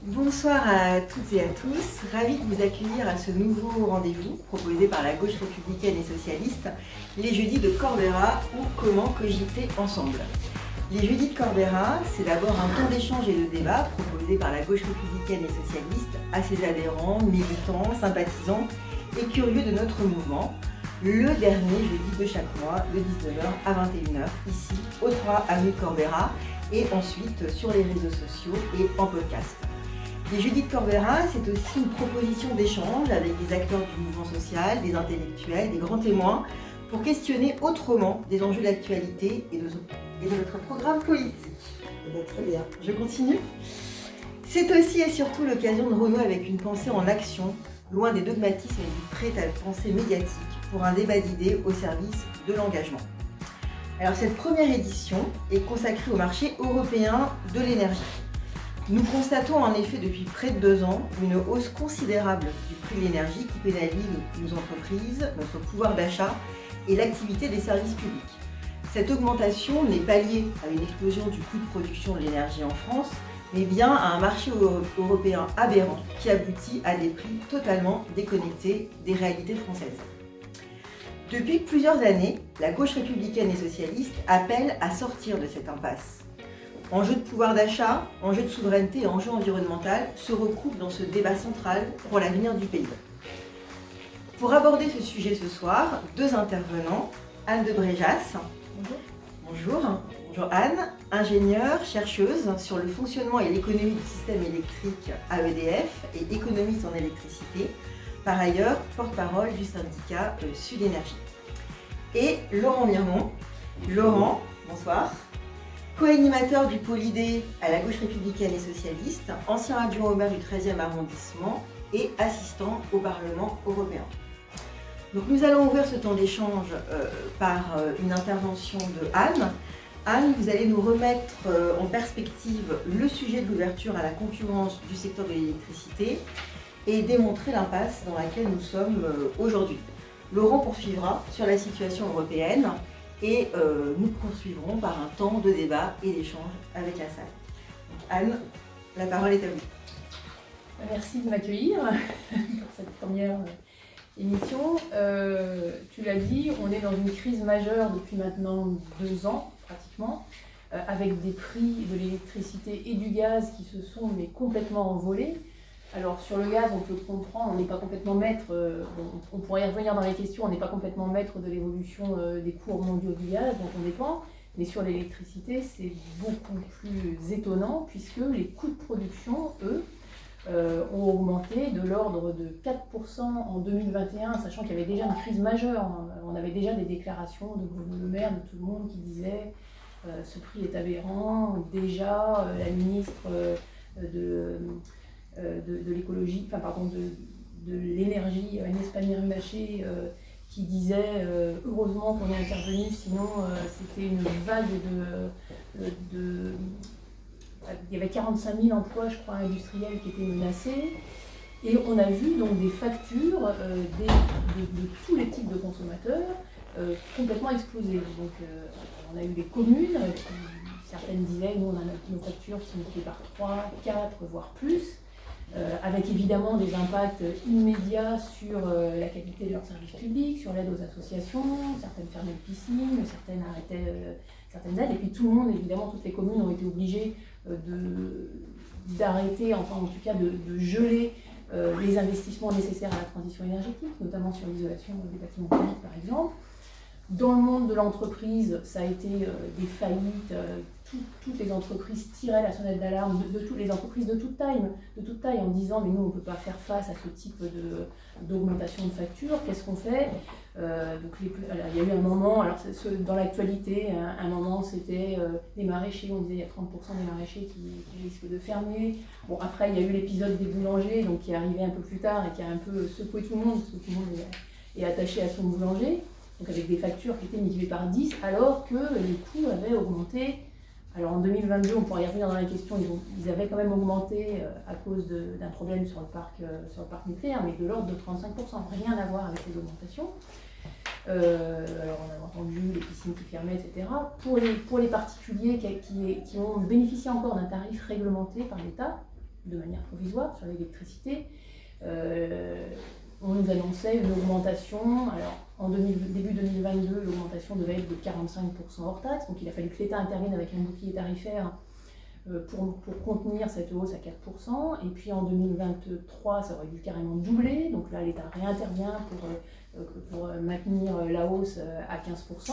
Bonsoir à toutes et à tous, ravi de vous accueillir à ce nouveau rendez-vous proposé par la gauche républicaine et socialiste, les jeudis de Corbera ou Comment cogiter ensemble. Les jeudis de Corbera, c'est d'abord un temps d'échange et de débat proposé par la gauche républicaine et socialiste à ses adhérents, militants, sympathisants et curieux de notre mouvement, le dernier jeudi de chaque mois, de 19h à 21h, ici au 3 avenue Corbera et ensuite sur les réseaux sociaux et en podcast. Les jeudis de Corbera, c'est aussi une proposition d'échange avec des acteurs du mouvement social, des intellectuels, des grands témoins, pour questionner autrement des enjeux d'actualité et de notre programme politique. Très bien. Je continue. C'est aussi et surtout l'occasion de renouer avec une pensée en action, loin des dogmatismes et du prêt-à-penser médiatique, pour un débat d'idées au service de l'engagement. Alors cette première édition est consacrée au marché européen de l'énergie. Nous constatons en effet depuis près de 2 ans une hausse considérable du prix de l'énergie qui pénalise nos entreprises, notre pouvoir d'achat et l'activité des services publics. Cette augmentation n'est pas liée à une explosion du coût de production de l'énergie en France, mais bien à un marché européen aberrant qui aboutit à des prix totalement déconnectés des réalités françaises. Depuis plusieurs années, la gauche républicaine et socialiste appelle à sortir de cette impasse. Enjeux de pouvoir d'achat, enjeux de souveraineté et enjeux environnemental se recoupent dans ce débat central pour l'avenir du pays. Pour aborder ce sujet ce soir, 2 intervenants, Anne de Bréjas. Bonjour. Bonjour Anne, ingénieure, chercheuse sur le fonctionnement et l'économie du système électrique à EDF et économiste en électricité. Par ailleurs, porte-parole du syndicat Sud Énergie. Et Laurent Mirmont. Laurent, bonsoir. Co-animateur du pôle idée à la gauche républicaine et socialiste, ancien adjoint au maire du 13e arrondissement et assistant au Parlement européen. Donc nous allons ouvrir ce temps d'échange par une intervention de Anne. Anne, vous allez nous remettre en perspective le sujet de l'ouverture à la concurrence du secteur de l'électricité et démontrer l'impasse dans laquelle nous sommes aujourd'hui. Laurent poursuivra sur la situation européenne et nous poursuivrons par un temps de débat et d'échange avec la salle. Donc Anne, la parole est à vous. Merci de m'accueillir pour cette première émission. Tu l'as dit, on est dans une crise majeure depuis maintenant 2 ans pratiquement, avec des prix de l'électricité et du gaz qui se sont complètement envolés. Alors sur le gaz, on peut comprendre, on n'est pas complètement maître, on pourrait y revenir dans les questions, on n'est pas complètement maître de l'évolution des cours mondiaux du gaz, donc on dépend. Mais sur l'électricité, c'est beaucoup plus étonnant puisque les coûts de production, eux, ont augmenté de l'ordre de 4% en 2021, sachant qu'il y avait déjà une crise majeure. On avait déjà des déclarations de Bruno Le Maire, de tout le monde qui disait ce prix est aberrant. Déjà, la ministre de l'écologie, enfin pardon, de l'énergie, Agnès Pannier-Runacher, qui disait heureusement qu'on est intervenu, sinon c'était une vague il y avait 45 000 emplois, je crois, industriels qui étaient menacés. Et on a vu donc des factures de tous les types de consommateurs complètement exploser. Donc on a eu des communes qui, certaines disaient, nous on a nos factures qui sont multipliées par 3, 4, voire plus. Avec évidemment des impacts immédiats sur la qualité de leurs services publics, sur l'aide aux associations, certaines fermaient de piscines, certaines arrêtaient certaines aides, et puis tout le monde, évidemment, toutes les communes ont été obligées d'arrêter, enfin en tout cas de geler les investissements nécessaires à la transition énergétique, notamment sur l'isolation des bâtiments publics par exemple. Dans le monde de l'entreprise, ça a été des faillites, toutes les entreprises tiraient la sonnette d'alarme, de toutes les entreprises de toute taille, en disant mais nous on ne peut pas faire face à ce type d'augmentation de factures, qu'est-ce qu'on fait? Donc il y a eu un moment, alors dans l'actualité, un moment c'était les maraîchers, on disait il y a 30% des maraîchers qui risquent de fermer. Bon après il y a eu l'épisode des boulangers, donc qui est arrivé un peu plus tard et qui a un peu secoué tout le monde, parce que tout le monde est attaché à son boulanger. Donc avec des factures qui étaient multipliées par 10, alors que les coûts avaient augmenté. Alors en 2022, on pourrait y revenir dans la question, ils avaient quand même augmenté à cause d'un problème sur le parc nucléaire, mais de l'ordre de 35%, rien à voir avec les augmentations. Alors on a entendu les piscines qui fermaient, etc. Pour les particuliers qui ont bénéficié encore d'un tarif réglementé par l'État, de manière provisoire sur l'électricité. On nous annonçait une augmentation, alors début 2022, l'augmentation devait être de 45% hors taxe, donc il a fallu que l'État intervienne avec un bouclier tarifaire pour contenir cette hausse à 4%, et puis en 2023, ça aurait dû carrément doubler, donc là l'État réintervient pour maintenir la hausse à 15%.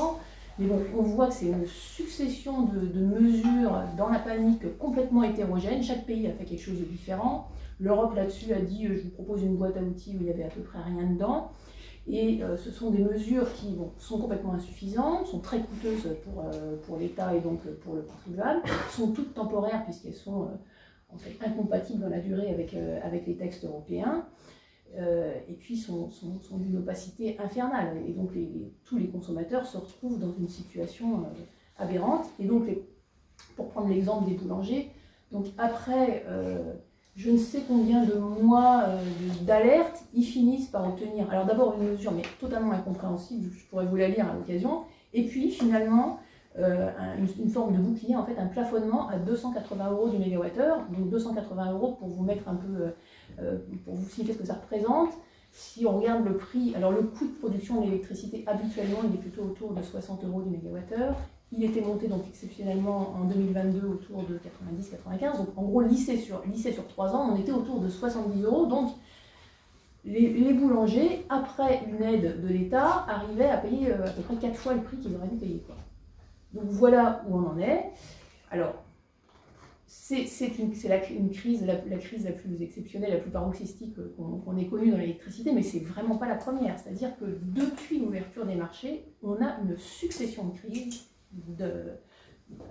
Mais bon, on voit que c'est une succession de mesures dans la panique complètement hétérogène. Chaque pays a fait quelque chose de différent. L'Europe là-dessus a dit je vous propose une boîte à outils où il y avait à peu près rien dedans. Et ce sont des mesures qui sont complètement insuffisantes, sont très coûteuses pour l'État et donc pour le contribuable, sont toutes temporaires puisqu'elles sont en fait incompatibles dans la durée avec les textes européens. Et puis sont d'une opacité infernale. Et donc tous les consommateurs se retrouvent dans une situation aberrante. Et donc, pour prendre l'exemple des boulangers, donc après je ne sais combien de mois d'alerte, ils finissent par obtenir, alors d'abord une mesure mais totalement incompréhensible, je pourrais vous la lire à l'occasion, et puis finalement une forme de bouclier, en fait un plafonnement à 280 € du mégawattheure, donc 280 € pour vous mettre un peu, pour vous signifier ce que ça représente. Si on regarde le prix, alors le coût de production de l'électricité habituellement il est plutôt autour de 60 € du mégawattheure. Il était monté donc exceptionnellement en 2022 autour de 90-95, donc en gros lissé sur 3 ans, on était autour de 70 €, donc les boulangers, après une aide de l'État, arrivaient à payer à peu près 4 fois le prix qu'ils auraient dû payer, quoi. Donc voilà où on en est. Alors, c'est une crise, la crise la plus exceptionnelle, la plus paroxystique qu'on ait connue dans l'électricité, mais c'est vraiment pas la première. C'est-à-dire que depuis l'ouverture des marchés, on a une succession de crises,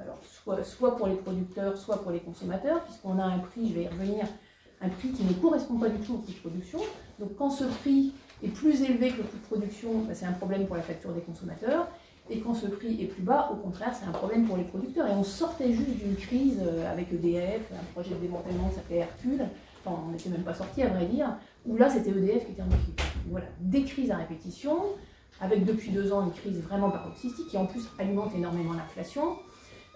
alors soit pour les producteurs, soit pour les consommateurs, puisqu'on a un prix, je vais y revenir, un prix qui ne correspond pas du tout au coût de production. Donc quand ce prix est plus élevé que le coût de production, c'est un problème pour la facture des consommateurs. Et quand ce prix est plus bas, au contraire, c'est un problème pour les producteurs. Et on sortait juste d'une crise avec EDF, un projet de démantèlement qui s'appelait Hercule, enfin on n'était même pas sorti à vrai dire, où là c'était EDF qui était en difficulté. Voilà, des crises à répétition, avec depuis 2 ans une crise vraiment paroxystique qui en plus alimente énormément l'inflation,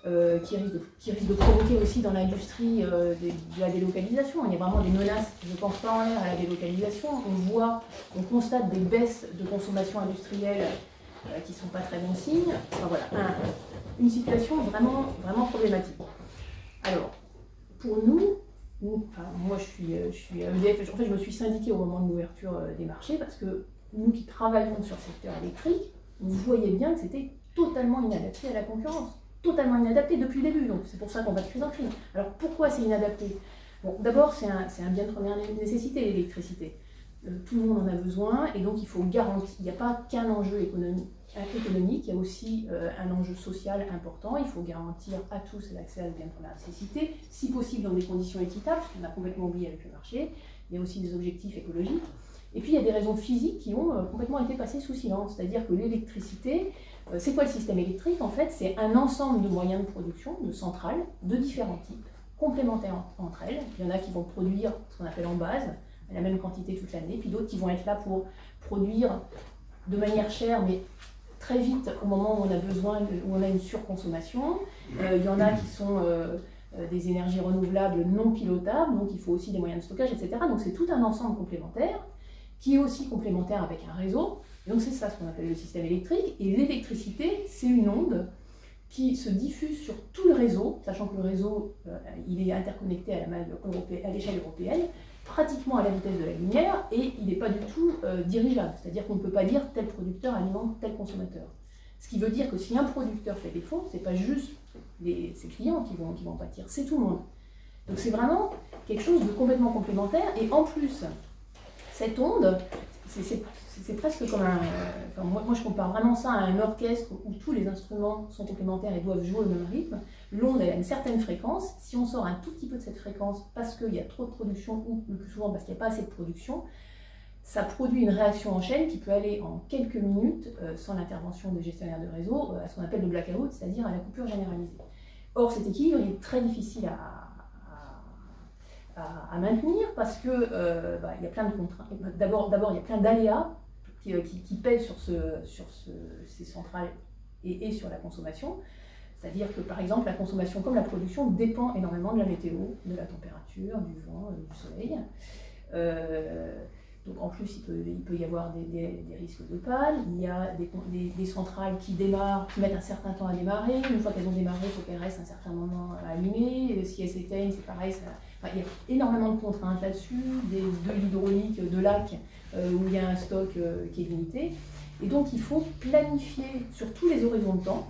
qui risque de provoquer aussi dans l'industrie de la délocalisation. Il y a vraiment des menaces, je ne pense pas en l'air, à la délocalisation. On constate des baisses de consommation industrielle qui ne sont pas très bons signes. Enfin, voilà, une situation vraiment, vraiment problématique. Alors, pour nous, enfin, moi je suis à EDF, en fait je me suis syndiquée au moment de l'ouverture des marchés parce que nous qui travaillons sur le secteur électrique, vous voyez bien que c'était totalement inadapté à la concurrence. Totalement inadapté depuis le début, donc c'est pour ça qu'on va de crise en crise. Alors pourquoi c'est inadapté? Bon, d'abord c'est un bien de première nécessité, l'électricité. Tout le monde en a besoin et donc il faut garantir, il n'y a pas qu'un enjeu économique, il y a aussi un enjeu social important. Il faut garantir à tous l'accès à ce bien de première nécessité, si possible dans des conditions équitables, ce qu'on a complètement oublié avec le marché. Il y a aussi des objectifs écologiques. Et puis il y a des raisons physiques qui ont complètement été passées sous silence, c'est-à-dire que l'électricité, c'est quoi le système électrique? En fait, c'est un ensemble de moyens de production, de centrales, de différents types, complémentaires entre elles. Il y en a qui vont produire ce qu'on appelle en base, à la même quantité toute l'année, puis d'autres qui vont être là pour produire de manière chère, mais très vite au moment où on a besoin, où on a une surconsommation. Il y en a qui sont des énergies renouvelables non pilotables, donc il faut aussi des moyens de stockage, etc. Donc c'est tout un ensemble complémentaire, qui est aussi complémentaire avec un réseau. Et donc c'est ça ce qu'on appelle le système électrique. Et l'électricité, c'est une onde qui se diffuse sur tout le réseau, sachant que le réseau, il est interconnecté à l'échelle européenne, pratiquement à la vitesse de la lumière, et il n'est pas du tout dirigeable. C'est-à-dire qu'on ne peut pas dire tel producteur alimente tel consommateur. Ce qui veut dire que si un producteur fait défaut, ce n'est pas juste ses clients qui vont pâtir, c'est tout le monde. Donc c'est vraiment quelque chose de complètement complémentaire, et en plus, cette onde, c'est presque comme un... Enfin, moi je compare vraiment ça à un orchestre où tous les instruments sont complémentaires et doivent jouer au même rythme. L'onde, elle a une certaine fréquence. Si on sort un tout petit peu de cette fréquence parce qu'il y a trop de production, ou le plus souvent parce qu'il n'y a pas assez de production, ça produit une réaction en chaîne qui peut aller en quelques minutes, sans l'intervention des gestionnaires de réseau, à ce qu'on appelle le blackout, c'est-à-dire à la coupure généralisée. Or, cet équilibre il est très difficile à maintenir parce que il y a plein de contraintes. D'abord, il y a plein d'aléas qui pèsent sur ces centrales et sur la consommation. C'est-à-dire que par exemple la consommation comme la production dépend énormément de la météo, de la température, du vent, du soleil. Donc en plus il peut y avoir des risques de panne, il y a des centrales qui démarrent, qui mettent un certain temps à démarrer, une fois qu'elles ont démarré, il faut qu'elles restent un certain moment allumées, si elles s'éteignent c'est pareil, il y a énormément de contraintes là-dessus, de l'hydraulique, de lacs où il y a un stock qui est limité, et donc il faut planifier sur tous les horizons de temps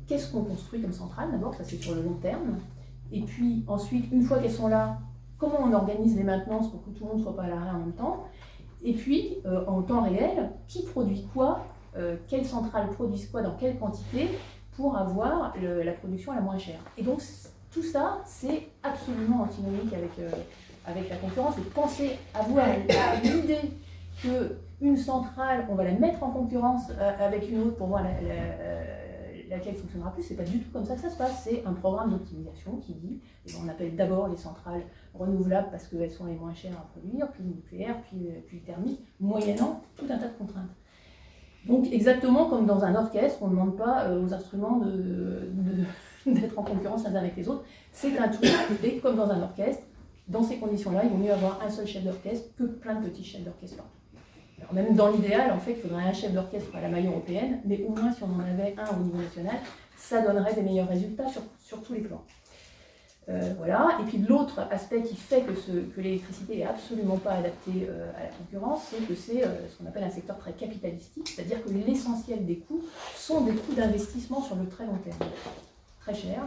qu'est-ce qu'on construit comme centrale, d'abord ça c'est sur le long terme, et puis ensuite une fois qu'elles sont là, comment on organise les maintenances pour que tout le monde ne soit pas à l'arrêt en même temps, et puis en temps réel, qui produit quoi, quelles centrales produisent quoi, dans quelle quantité, pour avoir la production la moins chère. Et donc tout ça, c'est absolument antinomique avec la concurrence, et penser avoir l'idée qu'une centrale, on va la mettre en concurrence avec une autre pour voir laquelle fonctionnera plus, c'est pas du tout comme ça que ça se passe, c'est un programme d'optimisation qui dit, on appelle d'abord les centrales renouvelables parce qu'elles sont les moins chères à produire, puis le nucléaire, puis le thermique, moyennant tout un tas de contraintes. Donc exactement comme dans un orchestre, on ne demande pas aux instruments d'être en concurrence les uns avec les autres, c'est un tout, et comme dans un orchestre, dans ces conditions-là, il vaut mieux avoir un seul chef d'orchestre que plein de petits chefs d'orchestre partout. Alors même dans l'idéal, en fait, il faudrait un chef d'orchestre à la maille européenne, mais au moins si on en avait un au niveau national, ça donnerait des meilleurs résultats sur tous les plans. Voilà. Et puis l'autre aspect qui fait que l'électricité n'est absolument pas adaptée à la concurrence, c'est que c'est ce qu'on appelle un secteur très capitalistique, c'est-à-dire que l'essentiel des coûts sont des coûts d'investissement sur le très long terme, très cher.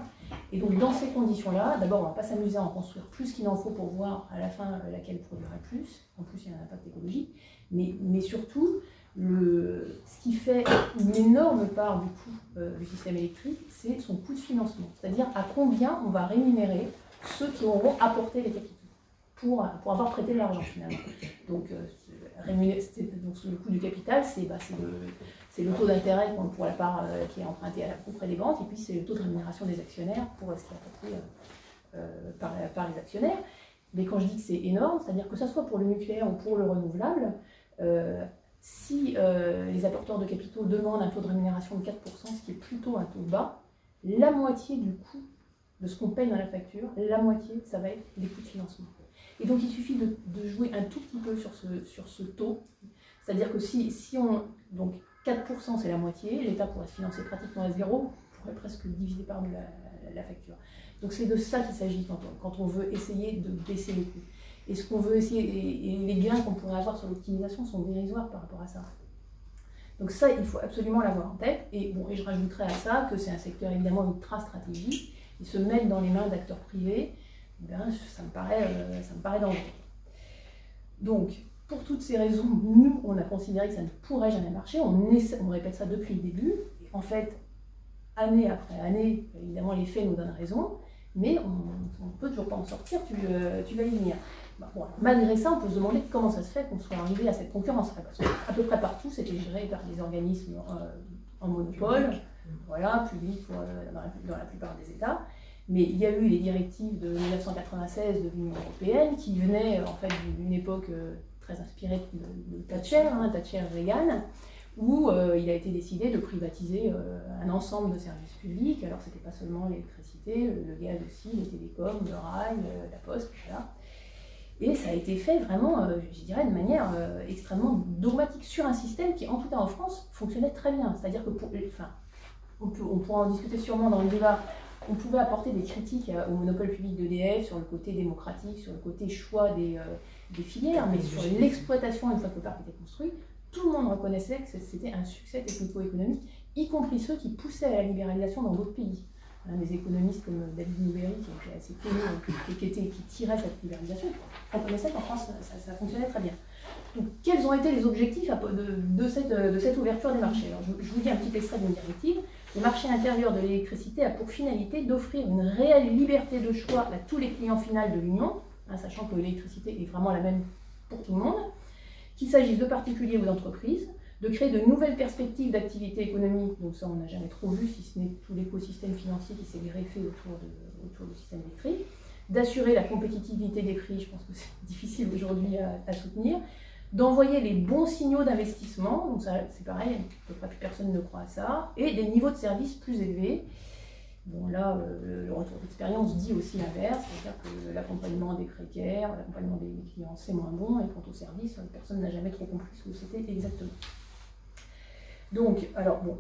Et donc dans ces conditions-là, d'abord on ne va pas s'amuser à en construire plus qu'il n'en faut pour voir à la fin laquelle produira plus, en plus il y a un impact écologique, mais surtout, ce qui fait une énorme part du coût du système électrique, c'est son coût de financement. C'est-à-dire à combien on va rémunérer ceux qui auront apporté les capitaux pour avoir prêté de l'argent finalement. Donc, le coût du capital, c'est le taux d'intérêt pour la part qui est empruntée auprès des banques, et puis c'est le taux de rémunération des actionnaires pour ce qui est apporté par les actionnaires. Mais quand je dis que c'est énorme, c'est-à-dire que ce soit pour le nucléaire ou pour le renouvelable, si les apporteurs de capitaux demandent un taux de rémunération de 4%, ce qui est plutôt un taux bas, la moitié du coût de ce qu'on paye dans la facture, la moitié, ça va être les coûts de financement. Et donc il suffit de jouer un tout petit peu sur ce taux, c'est-à-dire que si on... Donc 4% c'est la moitié, l'État pourrait se financer pratiquement à zéro, pourrait presque diviser par la facture. Donc c'est de ça qu'il s'agit quand on veut essayer de baisser les coûts. Et ce qu'on veut essayer, et les gains qu'on pourrait avoir sur l'optimisation sont dérisoires par rapport à ça. Donc ça, il faut absolument l'avoir en tête. Et je rajouterais à ça que c'est un secteur évidemment ultra stratégique. Et se mettre dans les mains d'acteurs privés, ça me paraît dangereux. Donc, pour toutes ces raisons, nous, on a considéré que ça ne pourrait jamais marcher. On répète ça depuis le début. Et en fait, année après année, évidemment, les faits nous donnent raison. Mais on ne peut toujours pas en sortir, tu vas y venir. Malgré ça, on peut se demander comment ça se fait qu'on soit arrivé à cette concurrence. Parce qu'à peu près partout, c'était géré par des organismes en monopole, voilà, publics dans la plupart des États. Mais il y a eu les directives de 1996 de l'Union européenne qui venaient en fait d'une époque très inspirée de Thatcher, Thatcher-Reagan, où il a été décidé de privatiser un ensemble de services publics. Alors c'était pas seulement l'électricité, le gaz aussi, les télécoms, le rail, la poste, voilà. Et ça a été fait vraiment, je dirais, de manière extrêmement dogmatique sur un système qui, en tout cas en France, fonctionnait très bien. C'est-à-dire que, on pourra en discuter sûrement dans le débat, on pouvait apporter des critiques au monopole public d'EDF sur le côté démocratique, sur le côté choix des filières, mais sur l'exploitation, une fois que le parc était construit, tout le monde reconnaissait que c'était un succès technico-économique, y compris ceux qui poussaient à la libéralisation dans d'autres pays. Des économistes comme David Newbery, qui est assez connu, qui tirait cette libéralisation, reconnaissaient qu'en France, ça fonctionnait très bien. Donc, quels ont été les objectifs de cette ouverture des marchés? Alors, je vous dis un petit extrait d'une directive. Le marché intérieur de l'électricité a pour finalité d'offrir une réelle liberté de choix à tous les clients finaux de l'Union, sachant que l'électricité est vraiment la même pour tout le monde, qu'il s'agisse de particuliers ou d'entreprises, de créer de nouvelles perspectives d'activité économique, donc ça on n'a jamais trop vu, si ce n'est tout l'écosystème financier qui s'est greffé autour du système électrique, d'assurer la compétitivité des prix, je pense que c'est difficile aujourd'hui à soutenir, d'envoyer les bons signaux d'investissement, donc ça c'est pareil, à peu près plus personne ne croit à ça, et des niveaux de service plus élevés. Bon là, le retour d'expérience dit aussi l'inverse, c'est-à-dire que l'accompagnement des précaires, l'accompagnement des clients c'est moins bon, et quant au service, personne n'a jamais trop compris ce que c'était exactement. Donc, alors bon,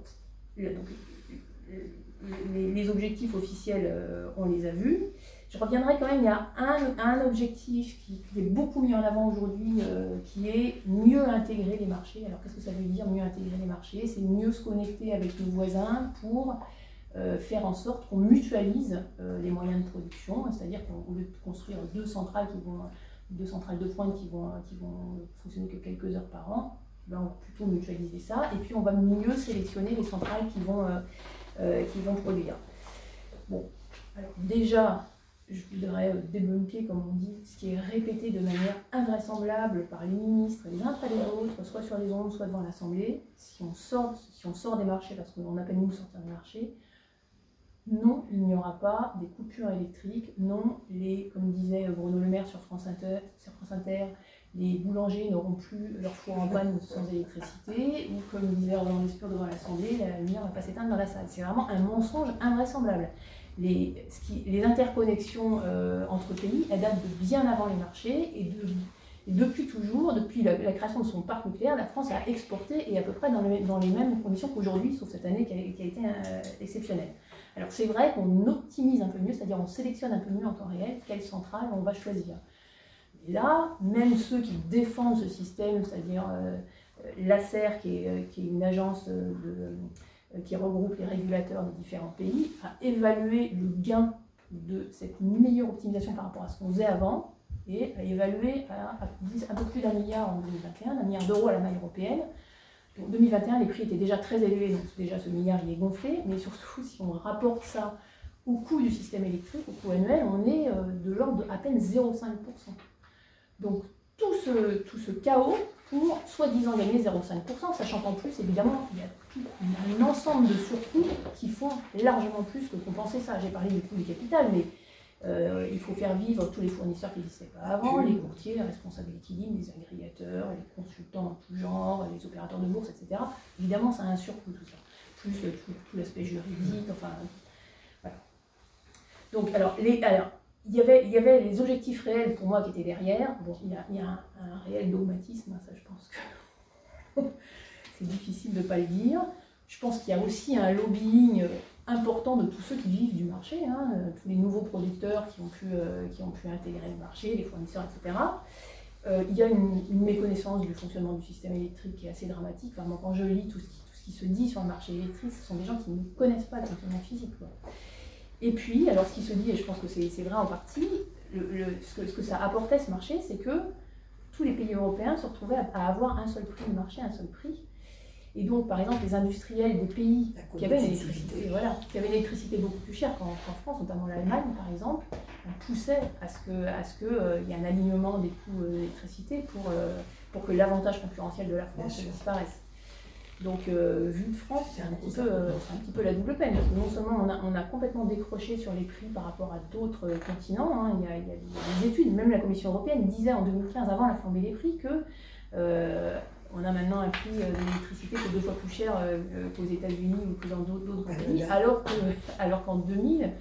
les objectifs officiels, on les a vus. Je reviendrai quand même, il y a un objectif qui est beaucoup mis en avant aujourd'hui, qui est mieux intégrer les marchés. Alors qu'est-ce que ça veut dire mieux intégrer les marchés? C'est mieux se connecter avec nos voisins pour faire en sorte qu'on mutualise les moyens de production, c'est-à-dire qu'au lieu de construire deux centrales de pointe qui vont fonctionner que quelques heures par an, ben on va plutôt mutualiser ça, et puis on va mieux sélectionner les centrales qui vont produire. Bon, alors déjà, je voudrais débunker, comme on dit, ce qui est répété de manière invraisemblable par les ministres, les uns après les autres, soit sur les ondes, soit devant l'Assemblée. Si on sort des marchés, parce qu'on appelle nous sortir des marchés, non, il n'y aura pas des coupures électriques, non, comme disait Bruno Le Maire sur France Inter, les boulangers n'auront plus leur four en panne sans électricité, ou comme disait Roland Lescure devant l'Assemblée, la lumière ne va pas s'éteindre dans la salle. C'est vraiment un mensonge invraisemblable. Les interconnexions entre pays, elles datent de bien avant les marchés, et depuis toujours, depuis la création de son parc nucléaire, la France a exporté, et à peu près dans les mêmes conditions qu'aujourd'hui, sauf cette année qui a été exceptionnelle. Alors c'est vrai qu'on optimise un peu mieux, c'est-à-dire on sélectionne un peu mieux en temps réel quelle centrale on va choisir. Et là, même ceux qui défendent ce système, c'est-à-dire l'ACER, qui est une agence qui regroupe les régulateurs des différents pays, a évalué le gain de cette meilleure optimisation par rapport à ce qu'on faisait avant, et a évalué à un peu plus d'1 milliard en 2021, 1 milliard d'euros à la maille européenne. En 2021, les prix étaient déjà très élevés, donc déjà ce milliard il est gonflé, mais surtout si on rapporte ça au coût du système électrique, au coût annuel, on est de l'ordre d'à peine 0,5%. Donc tout ce chaos pour soi-disant gagner 0,5%, sachant qu'en plus, évidemment, il y a tout un ensemble de surcoûts qui font largement plus que compenser ça. J'ai parlé du coût du capital, mais il faut faire vivre tous les fournisseurs qui n'existaient pas avant, les courtiers, les responsables d'équilibre, les agrégateurs, les consultants en tout genre, les opérateurs de bourse, etc. Évidemment, ça a un surcoût tout ça, plus tout l'aspect juridique, enfin, voilà. Donc, alors, il y avait les objectifs réels pour moi qui étaient derrière. Bon, il y a un réel dogmatisme, ça je pense que c'est difficile de ne pas le dire. Je pense qu'il y a aussi un lobbying important de tous ceux qui vivent du marché, hein, tous les nouveaux producteurs qui ont pu intégrer le marché, les fournisseurs, etc. Il y a une méconnaissance du fonctionnement du système électrique qui est assez dramatique. Enfin, moi, quand je lis tout ce qui se dit sur le marché électrique, ce sont des gens qui ne connaissent pas le fonctionnement physique, quoi. Et puis, alors ce qui se dit, et je pense que c'est vrai en partie, ce que ça apportait ce marché, c'est que tous les pays européens se retrouvaient à avoir un seul prix de marché, un seul prix. Et donc, par exemple, les industriels des pays qui avaient une électricité beaucoup plus chère qu'en France, notamment l'Allemagne par exemple, on poussait à ce qu'il y ait un alignement des coûts d'électricité pour que l'avantage concurrentiel de la France disparaisse. Donc, vu de France, c'est un petit peu la double peine, parce que non seulement on a complètement décroché sur les prix par rapport à d'autres continents, hein, il y a des études, même la Commission européenne disait en 2015, avant la flambée des prix, que on a maintenant un prix de l'électricité qui est 2 fois plus cher qu'aux États-Unis ou que dans d'autres pays, alors qu'en 2000,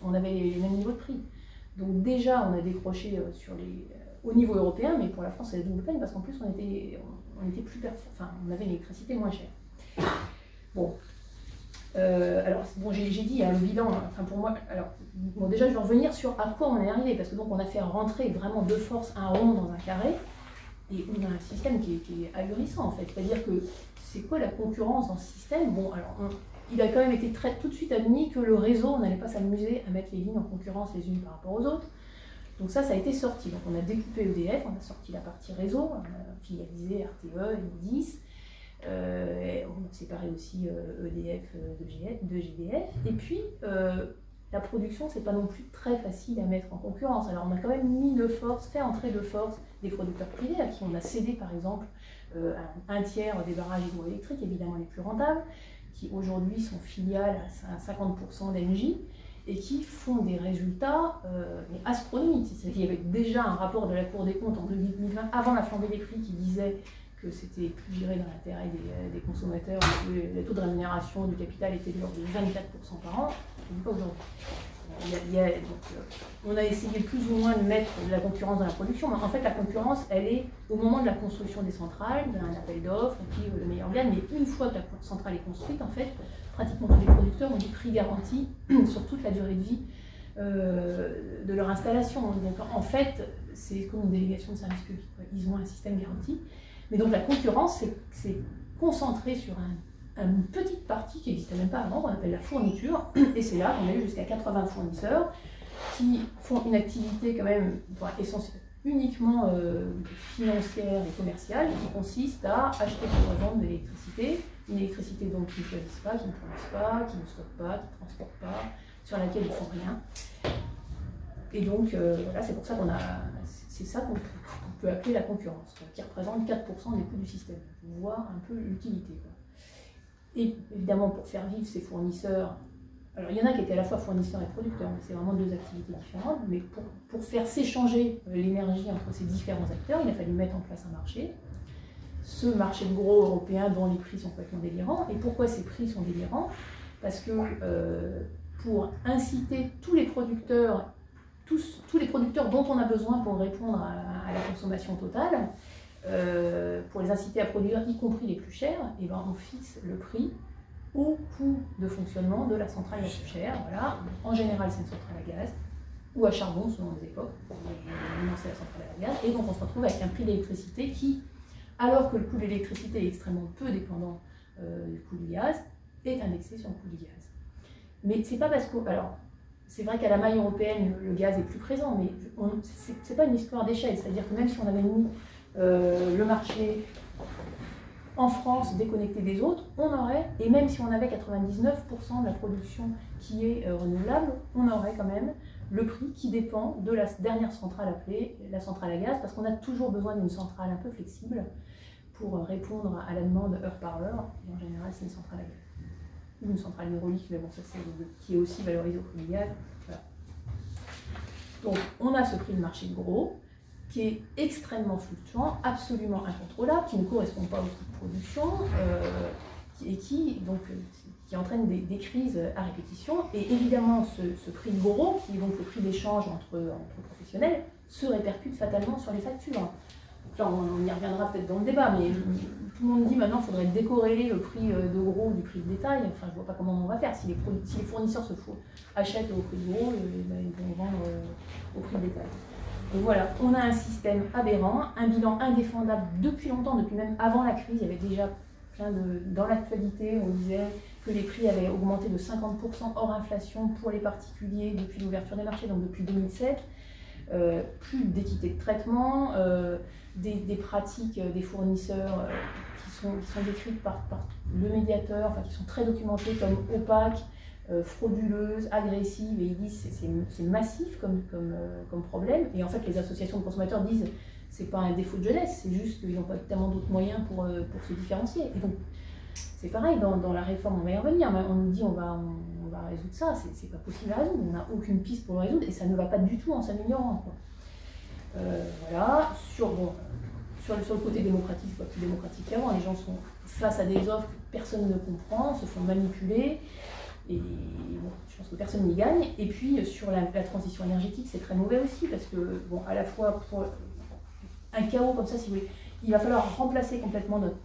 on avait les mêmes niveaux de prix. Donc déjà, on a décroché au niveau européen, mais pour la France, c'est la double peine, parce qu'en plus, on était plus on avait une électricité moins chère. Bon. Alors, bon, j'ai dit, le bilan, enfin pour moi, alors, bon, déjà, je vais revenir sur à quoi on est arrivé, parce que donc on a fait rentrer vraiment de force un rond dans un carré, et on a un système qui est ahurissant, en fait. C'est-à-dire que, c'est quoi la concurrence dans ce système? Bon, alors, il a quand même été tout de suite admis que le réseau, on n'allait pas s'amuser à mettre les lignes en concurrence les unes par rapport aux autres. Donc ça a été sorti. Donc on a découpé EDF, on a sorti la partie réseau, on a filialisé RTE, Enedis, on a séparé aussi EDF de GDF. Et puis, la production, c'est pas non plus très facile à mettre en concurrence. Alors on a quand même fait entrer de force des producteurs privés à qui on a cédé par exemple un tiers des barrages hydroélectriques, évidemment les plus rentables, qui aujourd'hui sont filiales à 50% d'Engie. et qui font des résultats astronomiques. Il y avait déjà un rapport de la Cour des comptes en 2020, avant la flambée des prix, qui disait que c'était plus géré dans l'intérêt des consommateurs, que les taux de rémunération du capital étaient de l'ordre de 24% par an. Je ne dis pas aujourd'hui. On a essayé plus ou moins de mettre de la concurrence dans la production, mais en fait la concurrence, elle est au moment de la construction des centrales, d'un appel d'offres, qui le meilleur gagne, mais une fois que la centrale est construite, en fait, pratiquement tous les producteurs ont des prix garantis sur toute la durée de vie de leur installation. Donc en fait, c'est comme une délégation de service public. Ils ont un système garanti. Mais donc la concurrence, c'est concentré sur une petite partie qui n'existait même pas avant, qu'on appelle la fourniture. Et c'est là qu'on a eu jusqu'à 80 fournisseurs qui font une activité quand même essentielle, uniquement financière et commerciale, qui consiste à acheter pour revendre de l'électricité, une électricité dont ils ne choisissent pas, qui ne produisent pas, qui ne stockent pas, qui ne transportent pas, sur laquelle ils ne font rien. Et donc voilà, c'est pour ça c'est ça qu'on peut appeler la concurrence, qui représente 4% des coûts du système, voire un peu l'utilité. Et évidemment, pour faire vivre ces fournisseurs, alors il y en a qui étaient à la fois fournisseurs et producteurs, mais c'est vraiment deux activités différentes, mais pour faire s'échanger l'énergie entre ces différents acteurs, il a fallu mettre en place un marché, ce marché de gros européen dont les prix sont complètement délirants. Et pourquoi ces prix sont délirants? Parce que pour inciter tous les producteurs dont on a besoin pour répondre à la consommation totale, pour les inciter à produire, y compris les plus chers, et ben on fixe le prix au coût de fonctionnement de la centrale la plus chère. Voilà. En général, c'est une centrale à gaz ou à charbon, selon les époques. C'est la centrale à gaz. Et donc on se retrouve avec un prix d'électricité qui, alors que le coût de l'électricité est extrêmement peu dépendant du coût du gaz, est indexé sur le coût du gaz. Mais c'est pas parce que... Alors, c'est vrai qu'à la maille européenne, le gaz est plus présent, mais c'est pas une histoire d'échelle. C'est-à-dire que même si on avait mis le marché en France déconnecté des autres, on aurait, et même si on avait 99% de la production qui est renouvelable, on aurait quand même le prix qui dépend de la dernière centrale appelée la centrale à gaz, parce qu'on a toujours besoin d'une centrale un peu flexible pour répondre à la demande heure par heure, et en général c'est une centrale à gaz. Ou une centrale hydraulique, mais bon, ça c'est qui est aussi valorisée au prix du gaz. Voilà. Donc on a ce prix de marché de gros, qui est extrêmement fluctuant, absolument incontrôlable, qui ne correspond pas au coût de production, et qui entraîne des crises à répétition. Et évidemment, ce prix de gros, qui est donc le prix d'échange entre professionnels, se répercute fatalement sur les factures. Donc là, on y reviendra peut-être dans le débat, mais tout le monde dit maintenant qu'il faudrait décorréler le prix de gros du prix de détail. Enfin, je ne vois pas comment on va faire. Si les fournisseurs achètent au prix de gros, ils vont vendre au prix de détail. Donc voilà, on a un système aberrant, un bilan indéfendable depuis longtemps, depuis même avant la crise. Il y avait déjà dans l'actualité, on disait que les prix avaient augmenté de 50% hors inflation pour les particuliers depuis l'ouverture des marchés, donc depuis 2007. Plus d'équité de traitement, des pratiques des fournisseurs qui sont décrites par le médiateur, enfin, qui sont très documentées comme opaques, frauduleuses, agressives, et ils disent c'est massif comme problème. Et en fait, les associations de consommateurs disent c'est pas un défaut de jeunesse, c'est juste qu'ils n'ont pas tellement d'autres moyens pour se différencier. Et donc, c'est pareil, dans la réforme, on va y revenir, on nous dit on va résoudre ça, c'est pas possible à résoudre, on n'a aucune piste pour le résoudre, et ça ne va pas du tout en s'améliorant. Voilà, sur le côté démocratique, c'est pas plus démocratique qu'avant, les gens sont face à des offres que personne ne comprend, se font manipuler, et bon, je pense que personne n'y gagne. Et puis sur la transition énergétique, c'est très mauvais aussi, parce que, bon, à la fois pour un chaos comme ça, si vous voulez, il va falloir remplacer complètement notre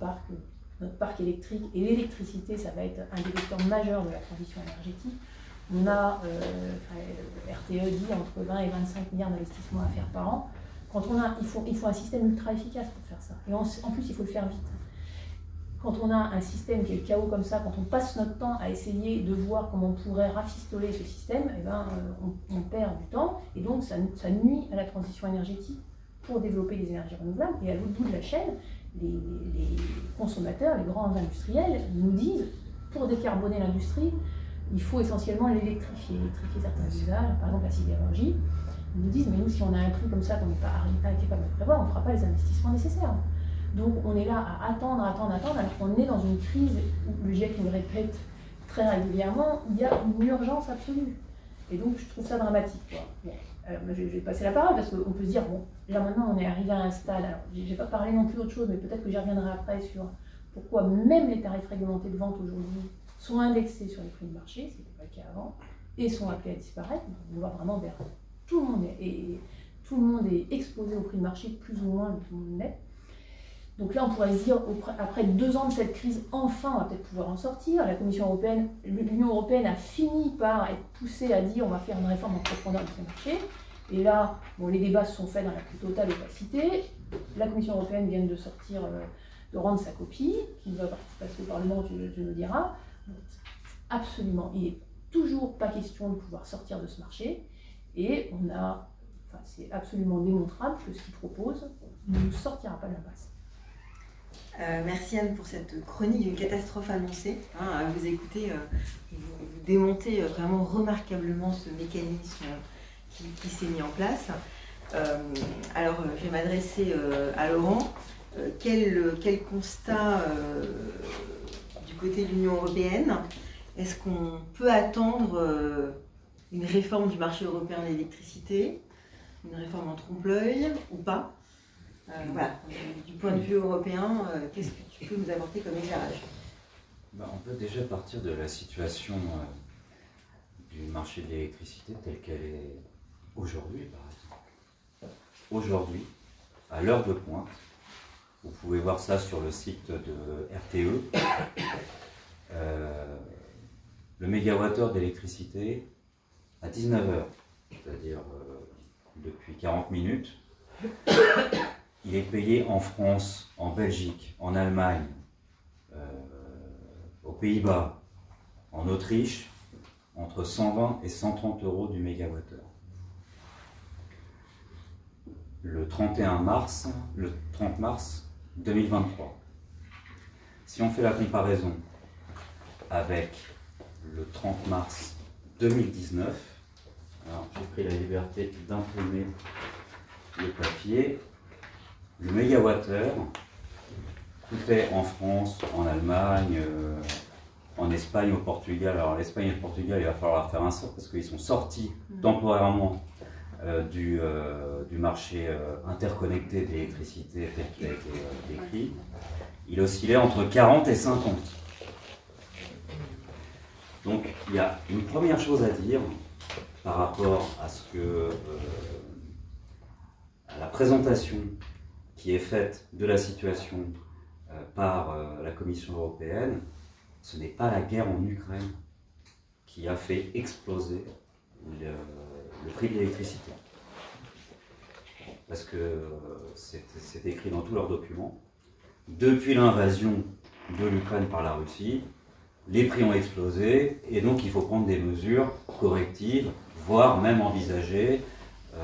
parc électrique, et l'électricité, ça va être un des vecteurs majeurs de la transition énergétique. On a, RTE dit, entre 20 et 25 milliards d'investissements à faire par an. Il faut un système ultra efficace pour faire ça. Et en plus, il faut le faire vite. Quand on a un système qui est le chaos comme ça, quand on passe notre temps à essayer de voir comment on pourrait rafistoler ce système, eh ben, on perd du temps, et donc ça nuit à la transition énergétique pour développer les énergies renouvelables. Et à l'autre bout de la chaîne, les consommateurs, les grands industriels nous disent, pour décarboner l'industrie, il faut essentiellement électrifier certains usages, par exemple la sidérurgie. Ils nous disent, mais nous, si on a un prix comme ça qu'on n'est pas capable de prévoir, on ne fera pas les investissements nécessaires. Donc on est là à attendre, alors qu'on est dans une crise où le GIEC nous répète très régulièrement, il y a une urgence absolue. Et donc, je trouve ça dramatique, quoi. Bon, je vais passer la parole parce qu'on peut se dire, bon, là maintenant, on est arrivé à un stade. Alors, je n'ai pas parlé non plus d'autre chose, mais peut-être que j'y reviendrai après sur pourquoi même les tarifs réglementés de vente aujourd'hui sont indexés sur les prix de marché, ce qui n'était pas le cas avant, et sont appelés à disparaître. On va vraiment vers tout le monde, et tout le monde est exposé au prix de marché, plus ou moins, tout le monde l'est. Donc là, on pourrait se dire, après 2 ans de cette crise, enfin, on va peut-être pouvoir en sortir. La Commission européenne, l'Union européenne a fini par être poussée à dire on va faire une réforme en profondeur de ce marché. Et là, bon, les débats se sont faits dans la plus totale opacité. La Commission européenne vient de sortir, de rendre sa copie, qui va passer au Parlement, tu nous diras. Bon, absolument, il n'est toujours pas question de pouvoir sortir de ce marché. Et c'est absolument démontrable que ce qu'il propose ne nous sortira pas de l'impasse. Merci Anne pour cette chronique d'une catastrophe annoncée. À vous écouter, vous démontez vraiment remarquablement ce mécanisme qui s'est mis en place. Alors, je vais m'adresser à Laurent. Quel constat du côté de l'Union européenne? Est-ce qu'on peut attendre une réforme du marché européen de l'électricité, une réforme en trompe-l'œil ou pas? Voilà, du point de vue européen, qu'est-ce que tu peux nous apporter comme éclairage? On peut déjà partir de la situation du marché de l'électricité telle qu'elle est aujourd'hui, par exemple. Aujourd'hui, à l'heure de pointe, vous pouvez voir ça sur le site de RTE, le mégawattheure d'électricité à 19h, c'est-à-dire depuis 40 minutes, il est payé en France, en Belgique, en Allemagne, aux Pays-Bas, en Autriche, entre 120 et 130 euros du mégawattheure. Le 30 mars 2023. Si on fait la comparaison avec le 30 mars 2019, alors j'ai pris la liberté d'imprimer le papier. Le mégawattheure coûtait en France, en Allemagne, en Espagne, au Portugal. Alors l'Espagne et le Portugal, il va falloir faire un sort parce qu'ils sont sortis temporairement du marché interconnecté d'électricité tel qu'il a été décrit. Il oscillait entre 40 et 50. Donc il y a une première chose à dire par rapport à à la présentation qui est faite de la situation par la Commission européenne. Ce n'est pas la guerre en Ukraine qui a fait exploser le prix de l'électricité. Parce que c'est écrit dans tous leurs documents. Depuis l'invasion de l'Ukraine par la Russie, les prix ont explosé et donc il faut prendre des mesures correctives, voire même envisager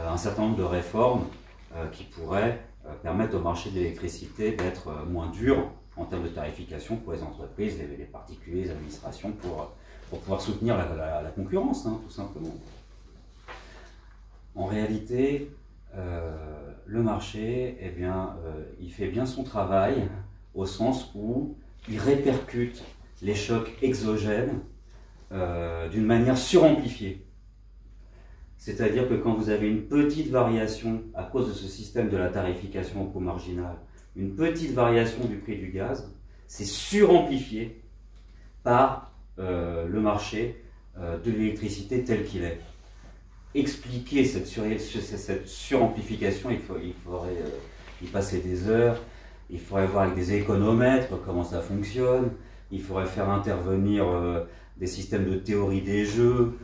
un certain nombre de réformes qui pourraient permettre au marché de l'électricité d'être moins dur en termes de tarification pour les entreprises, les particuliers, les administrations, pour pouvoir soutenir la concurrence, tout simplement. En réalité, le marché, il fait bien son travail au sens où il répercute les chocs exogènes d'une manière suramplifiée. C'est-à-dire que quand vous avez une petite variation à cause de ce système de la tarification au coût marginal, une petite variation du prix du gaz, c'est suramplifié par le marché de l'électricité tel qu'il est. Expliquer cette suramplification, il faudrait y passer des heures, il faudrait voir avec des économètres comment ça fonctionne, il faudrait faire intervenir des systèmes de théorie des jeux,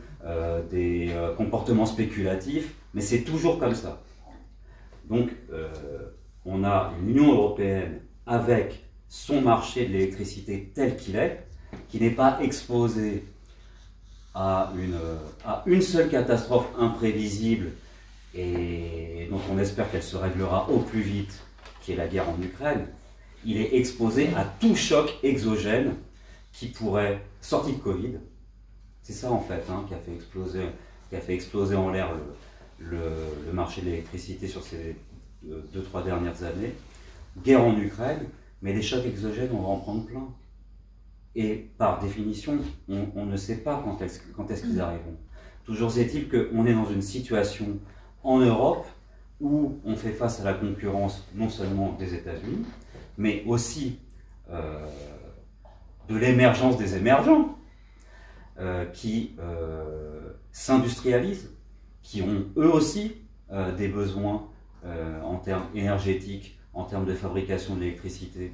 des comportements spéculatifs, mais c'est toujours comme ça. Donc on a une Union européenne avec son marché de l'électricité tel qu'il est, qui n'est pas exposé à une seule catastrophe imprévisible et dont on espère qu'elle se réglera au plus vite, qui est la guerre en Ukraine. Il est exposé à tout choc exogène qui pourrait, sorti de Covid, c'est ça en fait qui a fait exploser en l'air le marché de l'électricité sur ces 2-3 dernières années. Guerre en Ukraine, mais des chocs exogènes, on va en prendre plein. Et par définition, on ne sait pas quand est-ce qu'ils arriveront. Toujours est-il qu'on est dans une situation en Europe où on fait face à la concurrence non seulement des États-Unis, mais aussi de l'émergence des émergents qui s'industrialisent, qui ont eux aussi des besoins en termes énergétiques, en termes de fabrication de l'électricité.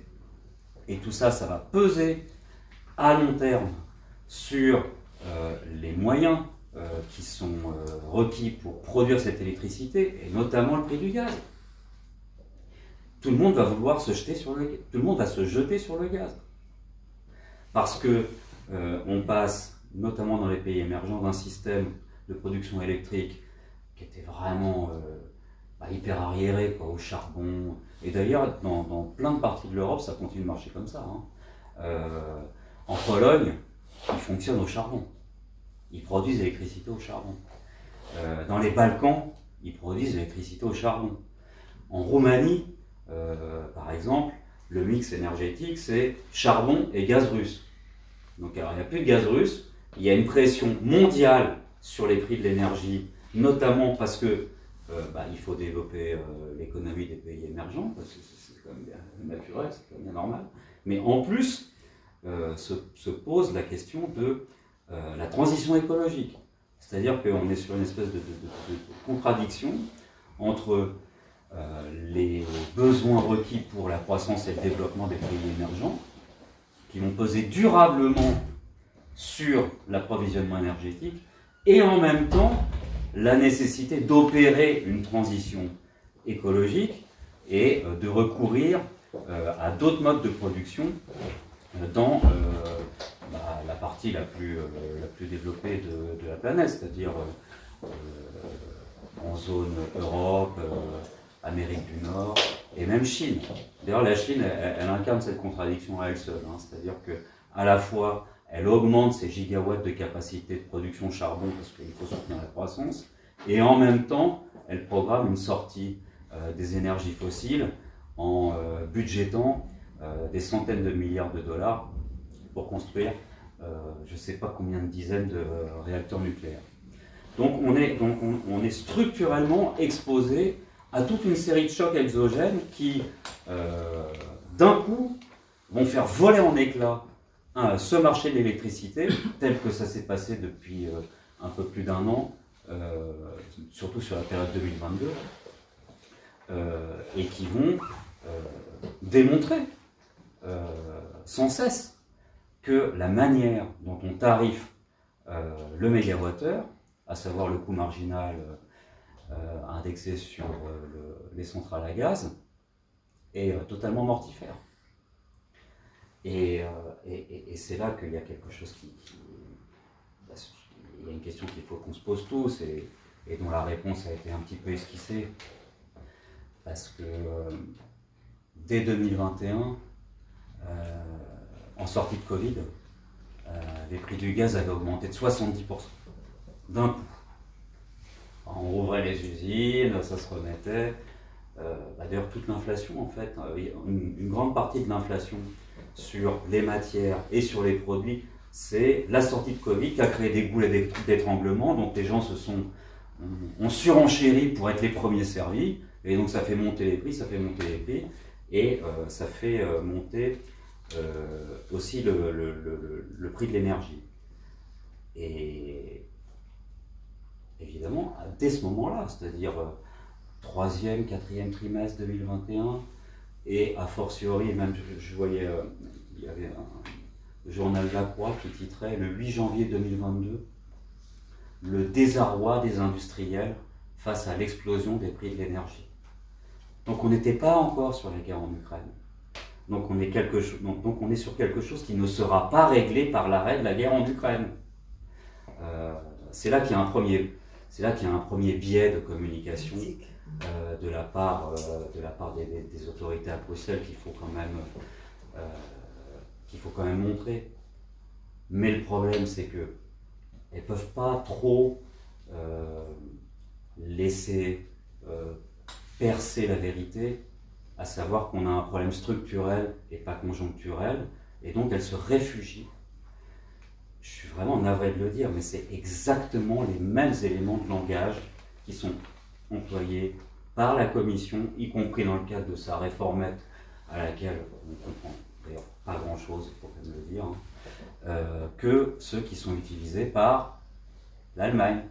Et tout ça, ça va peser à long terme sur les moyens qui sont requis pour produire cette électricité, et notamment le prix du gaz. Tout le monde va vouloir se jeter sur le gaz. Tout le monde va se jeter sur le gaz. Parce que on passe, notamment dans les pays émergents, d'un système de production électrique qui était vraiment hyper arriéré, quoi, au charbon. Et d'ailleurs, dans plein de parties de l'Europe, ça continue de marcher comme ça. En Pologne, ils fonctionnent au charbon. Ils produisent l'électricité au charbon. Dans les Balkans, ils produisent l'électricité au charbon. En Roumanie, par exemple, le mix énergétique, c'est charbon et gaz russe. Donc alors, il n'y a plus de gaz russe, il y a une pression mondiale sur les prix de l'énergie, notamment parce que il faut développer l'économie des pays émergents, parce que c'est quand même bien naturel, c'est quand même bien normal. Mais en plus, se pose la question de la transition écologique. C'est-à-dire qu'on est sur une espèce de contradiction entre les besoins requis pour la croissance et le développement des pays émergents, qui vont peser durablement sur l'approvisionnement énergétique, et en même temps la nécessité d'opérer une transition écologique et de recourir à d'autres modes de production dans la partie la plus développée de la planète, c'est-à-dire en zone Europe, Amérique du Nord et même Chine. D'ailleurs, la Chine, elle incarne cette contradiction à elle seule, c'est-à-dire qu'à la fois, elle augmente ses gigawatts de capacité de production charbon parce qu'il faut soutenir la croissance, et en même temps, elle programme une sortie des énergies fossiles en budgétant des centaines de milliards de dollars pour construire je ne sais pas combien de dizaines de réacteurs nucléaires. Donc on est structurellement exposé à toute une série de chocs exogènes qui, d'un coup, vont faire voler en éclats ce marché de l'électricité, tel que ça s'est passé depuis un peu plus d'un an, surtout sur la période 2022, et qui vont démontrer sans cesse que la manière dont on tarife le mégawattheure, à savoir le coût marginal indexé sur les centrales à gaz, est totalement mortifère. Et c'est là qu'il y a quelque chose il y a une question qu'il faut qu'on se pose tous et dont la réponse a été un petit peu esquissée. Parce que dès 2021, en sortie de Covid, les prix du gaz avaient augmenté de 70% d'un coup. On rouvrait les usines, ça se remettait. D'ailleurs, toute l'inflation, en fait, une grande partie de l'inflation sur les matières et sur les produits, c'est la sortie de Covid qui a créé des goulets d'étranglement. Donc les gens ont surenchéri pour être les premiers servis. Et donc ça fait monter les prix, et ça fait monter aussi le prix de l'énergie. Et évidemment, dès ce moment-là, c'est-à-dire 3e, 4e trimestre 2021, et a fortiori, même je voyais, il y avait le journal La Croix qui titrait le 8 janvier 2022, le désarroi des industriels face à l'explosion des prix de l'énergie. Donc on n'était pas encore sur la guerre en Ukraine. Donc on est sur quelque chose qui ne sera pas réglé par l'arrêt de la guerre en Ukraine. C'est là qu'il y a un premier biais de communication de la part des autorités à Bruxelles qu'il faut quand même montrer. Mais le problème, c'est qu'elles ne peuvent pas trop laisser percer la vérité, à savoir qu'on a un problème structurel et pas conjoncturel, et donc elles se réfugient je suis vraiment navré de le dire, mais c'est exactement les mêmes éléments de langage qui sont employés par la Commission, y compris dans le cadre de sa réformette, à laquelle on ne comprend d'ailleurs pas grand-chose, il faut quand même le dire, que ceux qui sont utilisés par l'Allemagne.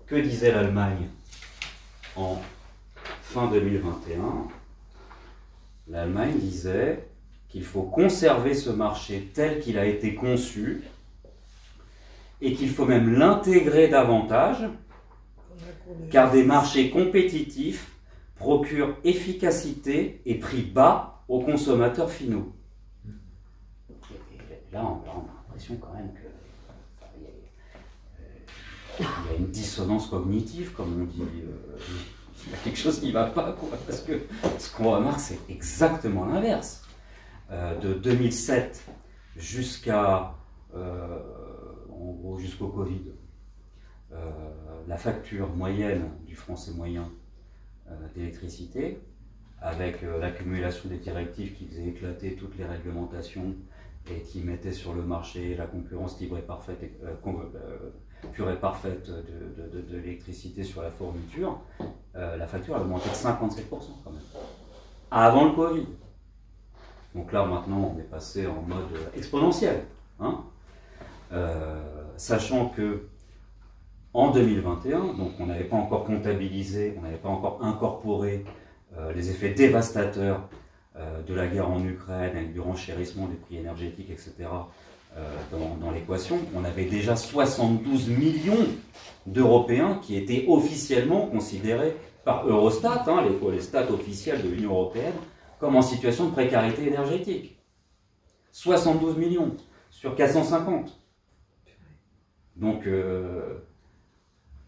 Que disait l'Allemagne en fin 2021? L'Allemagne disait qu'il faut conserver ce marché tel qu'il a été conçu et qu'il faut même l'intégrer davantage, car des marchés compétitifs procurent efficacité et prix bas aux consommateurs finaux. Et là, on a l'impression quand même que il y a une dissonance cognitive, comme on dit. Il y a quelque chose qui ne va pas, quoi, parce que ce qu'on remarque, c'est exactement l'inverse. De 2007 jusqu'à, en gros, jusqu'au Covid, la facture moyenne du Français moyen d'électricité, avec l'accumulation des directives qui faisaient éclater toutes les réglementations et qui mettaient sur le marché la concurrence libre et parfaite, pure et parfaite de l'électricité sur la fourniture, la facture a augmenté de 57% quand même, avant le Covid. Donc là maintenant on est passé en mode exponentiel, hein, sachant que en 2021, donc on n'avait pas encore comptabilisé, on n'avait pas encore incorporé les effets dévastateurs de la guerre en Ukraine avec du renchérissement des prix énergétiques, etc. Dans l'équation. On avait déjà 72 millions d'Européens qui étaient officiellement considérés par Eurostat, hein, les stats officiels de l'Union européenne, comme en situation de précarité énergétique. 72 millions sur 450. Donc,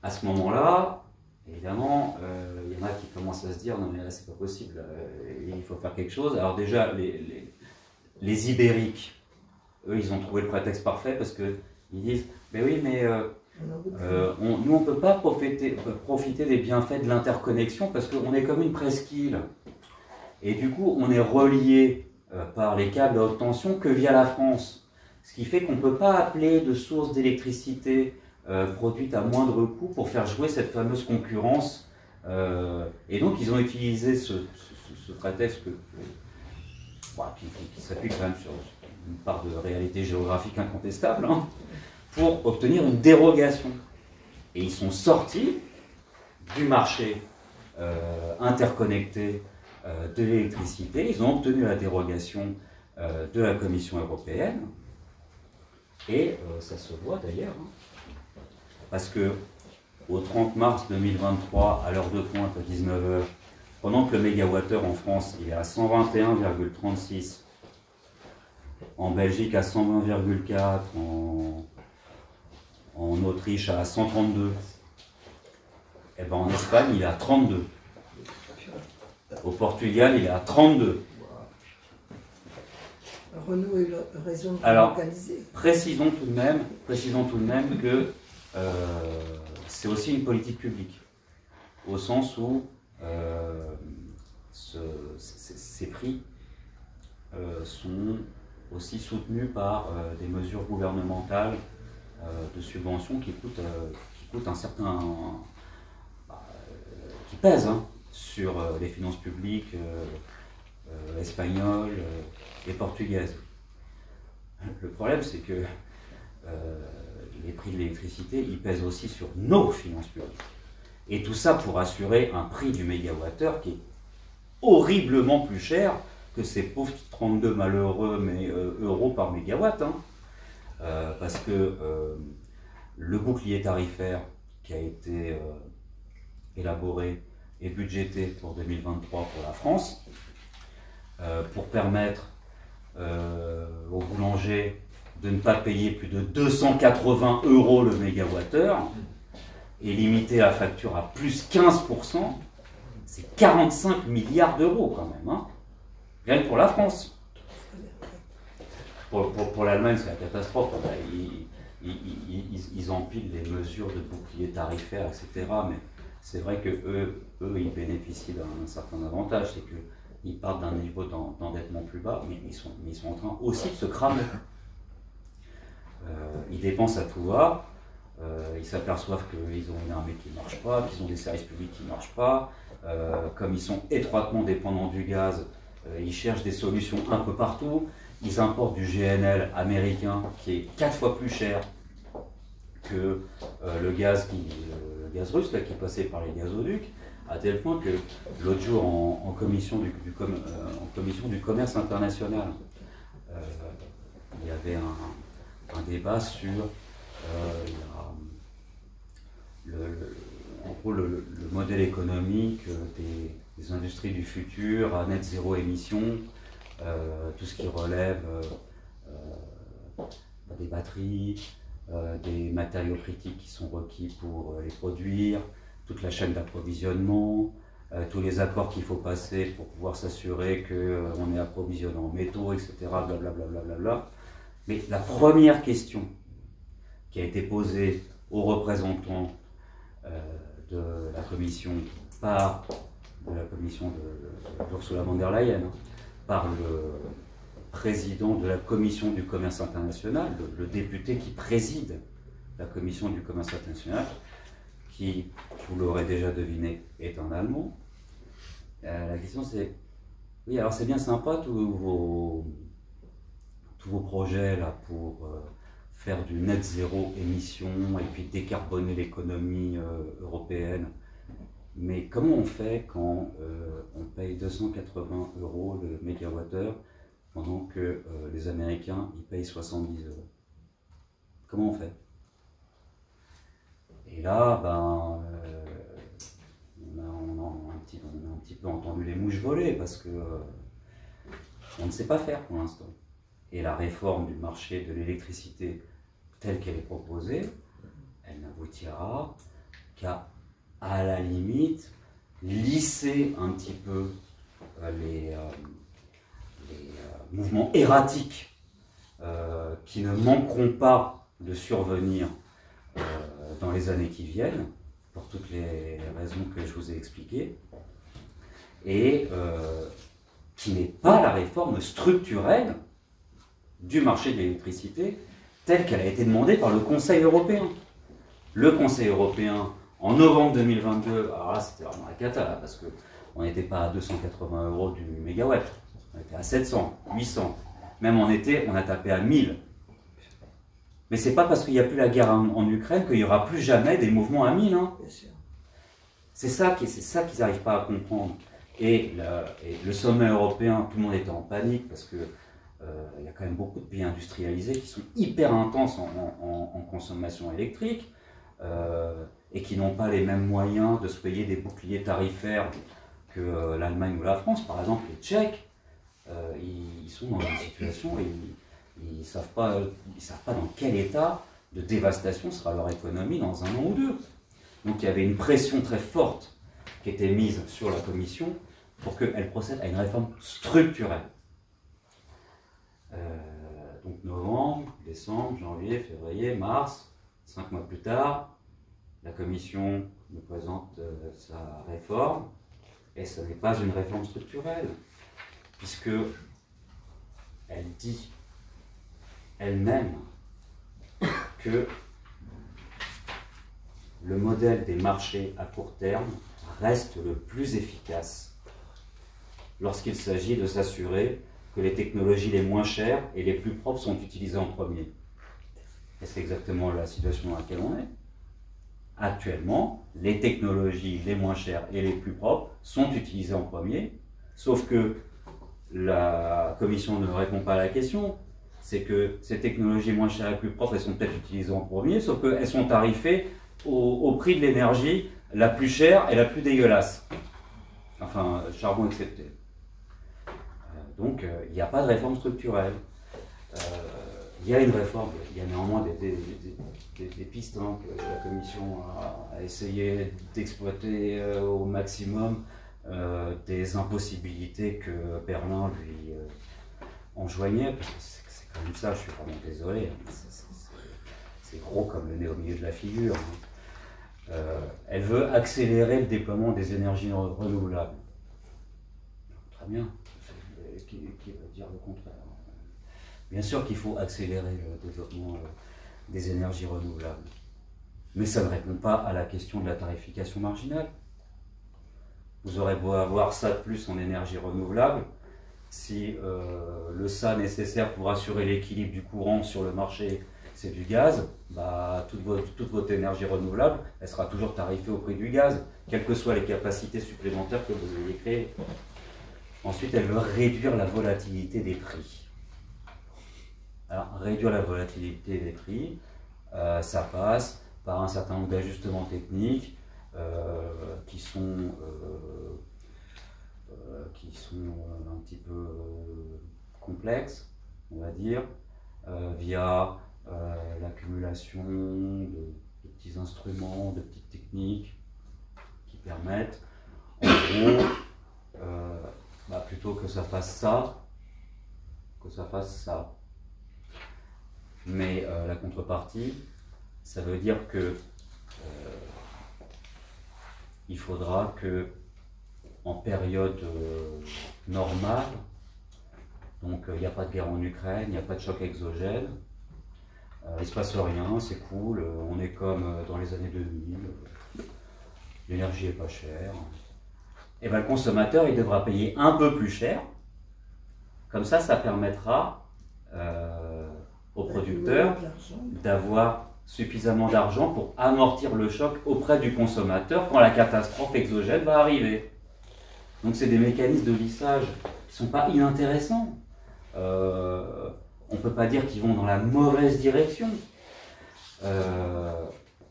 à ce moment-là, évidemment, il y en a qui commencent à se dire non mais là c'est pas possible, il faut faire quelque chose. Alors déjà, les Ibériques, eux, ils ont trouvé le prétexte parfait parce qu'ils disent mais oui, mais nous on ne peut pas profiter des bienfaits de l'interconnexion parce qu'on est comme une presqu'île. Et du coup, on est relié par les câbles à haute tension que via la France. Ce qui fait qu'on ne peut pas appeler de source d'électricité produite à moindre coût pour faire jouer cette fameuse concurrence. Et donc, ils ont utilisé ce prétexte qui s'appuie quand même sur une part de réalité géographique incontestable, hein, pour obtenir une dérogation. Et ils sont sortis du marché interconnecté de l'électricité, ils ont obtenu la dérogation de la Commission européenne, et ça se voit d'ailleurs, hein, parce que au 30 mars 2023, à l'heure de pointe, à 19h, pendant que le mégawattheure en France il est à 121,36, en Belgique à 120,4, en Autriche à 132, et ben en Espagne il est à 32. Au Portugal, il est à 32. Renault a eu raison de localiser. Précisons tout de même que c'est aussi une politique publique, au sens où ces prix sont aussi soutenus par des mesures gouvernementales de subvention qui coûtent un certain... qui pèsent, hein, sur les finances publiques espagnoles et portugaises. Le problème, c'est que les prix de l'électricité, ils pèsent aussi sur nos finances publiques. Et tout ça pour assurer un prix du mégawattheure qui est horriblement plus cher que ces pauvres 32 malheureux euros par mégawatt. Hein. Parce que le bouclier tarifaire qui a été élaboré et budgété pour 2023 pour la France, pour permettre aux boulangers de ne pas payer plus de 280 € le mégawattheure et limiter la facture à plus 15%, c'est 45 milliards d'euros quand même, hein, rien que pour la France. Pour l'Allemagne, c'est la catastrophe. Ils empilent les mesures de bouclier tarifaire, etc. Mais c'est vrai que eux, ils bénéficient d'un certain avantage, c'est qu'ils partent d'un niveau d'endettement plus bas, mais ils sont en train aussi de se cramer. ils dépensent à tout va. Ils s'aperçoivent qu'ils ont une armée qui ne marche pas, qu'ils ont des services publics qui ne marchent pas. Comme ils sont étroitement dépendants du gaz, ils cherchent des solutions un peu partout. Ils importent du GNL américain qui est 4 fois plus cher que le gaz russe là, qui passait par les gazoducs, à tel point que l'autre jour en commission du commerce international, il y avait un débat sur en gros, le modèle économique des industries du futur à net zéro émission, tout ce qui relève des batteries, des matériaux critiques qui sont requis pour les produire, toute la chaîne d'approvisionnement, tous les accords qu'il faut passer pour pouvoir s'assurer qu'on est approvisionné en métaux, etc. Blablabla. Mais la première question qui a été posée aux représentants de la commission d'Ursula von der Leyen, par le président de la commission du commerce international, le député qui préside la commission du commerce international, qui, vous l'aurez déjà deviné, est un Allemand. La question c'est, oui alors c'est bien sympa tous vos projets là pour faire du net zéro émission et puis décarboner l'économie européenne. Mais comment on fait quand on paye 280 € le mégawattheure pendant que les Américains ils payent 70 €? Comment on fait? Et là, on a un petit peu entendu les mouches voler parce que on ne sait pas faire pour l'instant. Et la réforme du marché de l'électricité telle qu'elle est proposée, elle n'aboutira qu'à la limite lisser un petit peu les mouvements erratiques qui ne manqueront pas de survenir dans les années qui viennent, pour toutes les raisons que je vous ai expliquées, et qui n'est pas la réforme structurelle du marché de l'électricité telle qu'elle a été demandée par le Conseil européen. Le Conseil européen, en novembre 2022, alors là c'était vraiment la cata, là, parce qu'on n'était pas à 280 € du mégawatt, on était à 700, 800, même en été on a tapé à 1000. Mais c'est pas parce qu'il n'y a plus la guerre en Ukraine qu'il n'y aura plus jamais des mouvements à 1000. Hein. C'est ça qu'ils n'arrivent pas à comprendre. Et le sommet européen, tout le monde était en panique parce que il y a quand même beaucoup de pays industrialisés qui sont hyper intenses en consommation électrique et qui n'ont pas les mêmes moyens de se payer des boucliers tarifaires que l'Allemagne ou la France. Par exemple, les Tchèques, ils sont dans une situation et ils ne savent pas dans quel état de dévastation sera leur économie dans un an ou deux. Donc il y avait une pression très forte qui était mise sur la Commission pour qu'elle procède à une réforme structurelle. Donc novembre, décembre, janvier, février, mars, 5 mois plus tard, la Commission nous présente sa réforme, et ce n'est pas une réforme structurelle, puisque elle dit elle-même que le modèle des marchés à court terme reste le plus efficace lorsqu'il s'agit de s'assurer que les technologies les moins chères et les plus propres sont utilisées en premier. Et c'est exactement la situation dans laquelle on est. Actuellement, les technologies les moins chères et les plus propres sont utilisées en premier, sauf que la Commission ne répond pas à la question. C'est que ces technologies moins chères et plus propres, elles sont peut-être utilisées en premier, sauf qu'elles sont tarifées au prix de l'énergie la plus chère et la plus dégueulasse. Enfin, charbon excepté. Donc, il n'y a pas de réforme structurelle. Il y a une réforme, il y a néanmoins des pistes hein, que la Commission a essayé d'exploiter au maximum, des impossibilités que Berlin lui enjoignait, parce que c'est quand même ça, je suis vraiment désolé, hein, c'est gros comme le nez au milieu de la figure. Hein. Elle veut accélérer le déploiement des énergies renouvelables. Très bien. Qui va dire le contraire? Bien sûr qu'il faut accélérer le développement des énergies renouvelables. Mais ça ne répond pas à la question de la tarification marginale. Vous aurez beau avoir ça de plus en énergie renouvelable, si le ça nécessaire pour assurer l'équilibre du courant sur le marché, c'est du gaz, bah, toute votre énergie renouvelable, elle sera toujours tarifée au prix du gaz, quelles que soient les capacités supplémentaires que vous ayez créées. Ensuite, elle veut réduire la volatilité des prix. Alors, réduire la volatilité des prix, ça passe par un certain nombre d'ajustements techniques qui sont un petit peu complexes, on va dire, via l'accumulation de petits instruments, de petites techniques qui permettent, en gros, plutôt que ça fasse ça, que ça fasse ça. Mais la contrepartie, ça veut dire que il faudra que, en période normale, donc il n'y a pas de guerre en Ukraine, il n'y a pas de choc exogène, il ne se passe rien, c'est cool, on est comme dans les années 2000, l'énergie n'est pas chère, et bien le consommateur il devra payer un peu plus cher, comme ça permettra aux producteurs d'avoir suffisamment d'argent pour amortir le choc auprès du consommateur quand la catastrophe exogène va arriver. Donc c'est des mécanismes de lissage qui ne sont pas inintéressants. On ne peut pas dire qu'ils vont dans la mauvaise direction,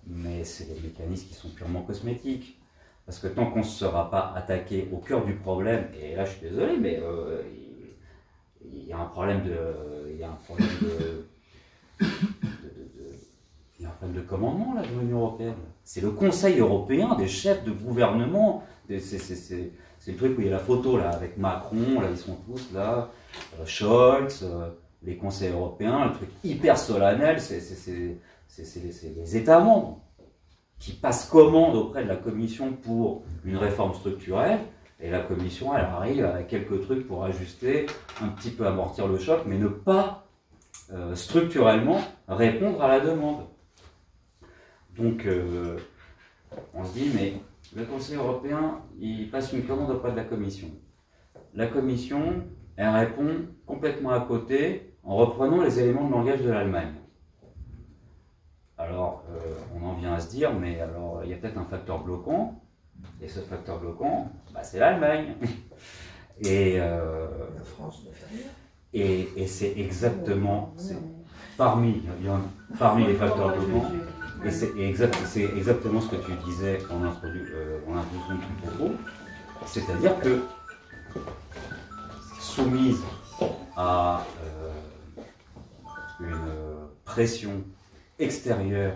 mais c'est des mécanismes qui sont purement cosmétiques. Parce que tant qu'on ne sera pas attaqué au cœur du problème, et là je suis désolé, mais il y a un problème de commandement là, de l'Union européenne. C'est le Conseil européen des chefs de gouvernement. C'est le truc où il y a la photo là, avec Macron, là, ils sont tous là, Scholz, les conseils européens, le truc hyper solennel, c'est les États membres qui passent commande auprès de la Commission pour une réforme structurelle, et la Commission, elle arrive avec quelques trucs pour ajuster, un petit peu amortir le choc, mais ne pas structurellement répondre à la demande. Donc, on se dit, mais le Conseil européen, il passe une commande auprès de la Commission. La Commission, elle répond complètement à côté en reprenant les éléments de langage de l'Allemagne. Alors, on en vient à se dire, mais alors, il y a peut-être un facteur bloquant, et ce facteur bloquant, bah, c'est l'Allemagne. Et la France ne fait rien. Et c'est exactement, parmi les facteurs bloquants, et c'est exactement ce que tu disais en introduction de ton propos, c'est-à-dire que soumise à une pression extérieure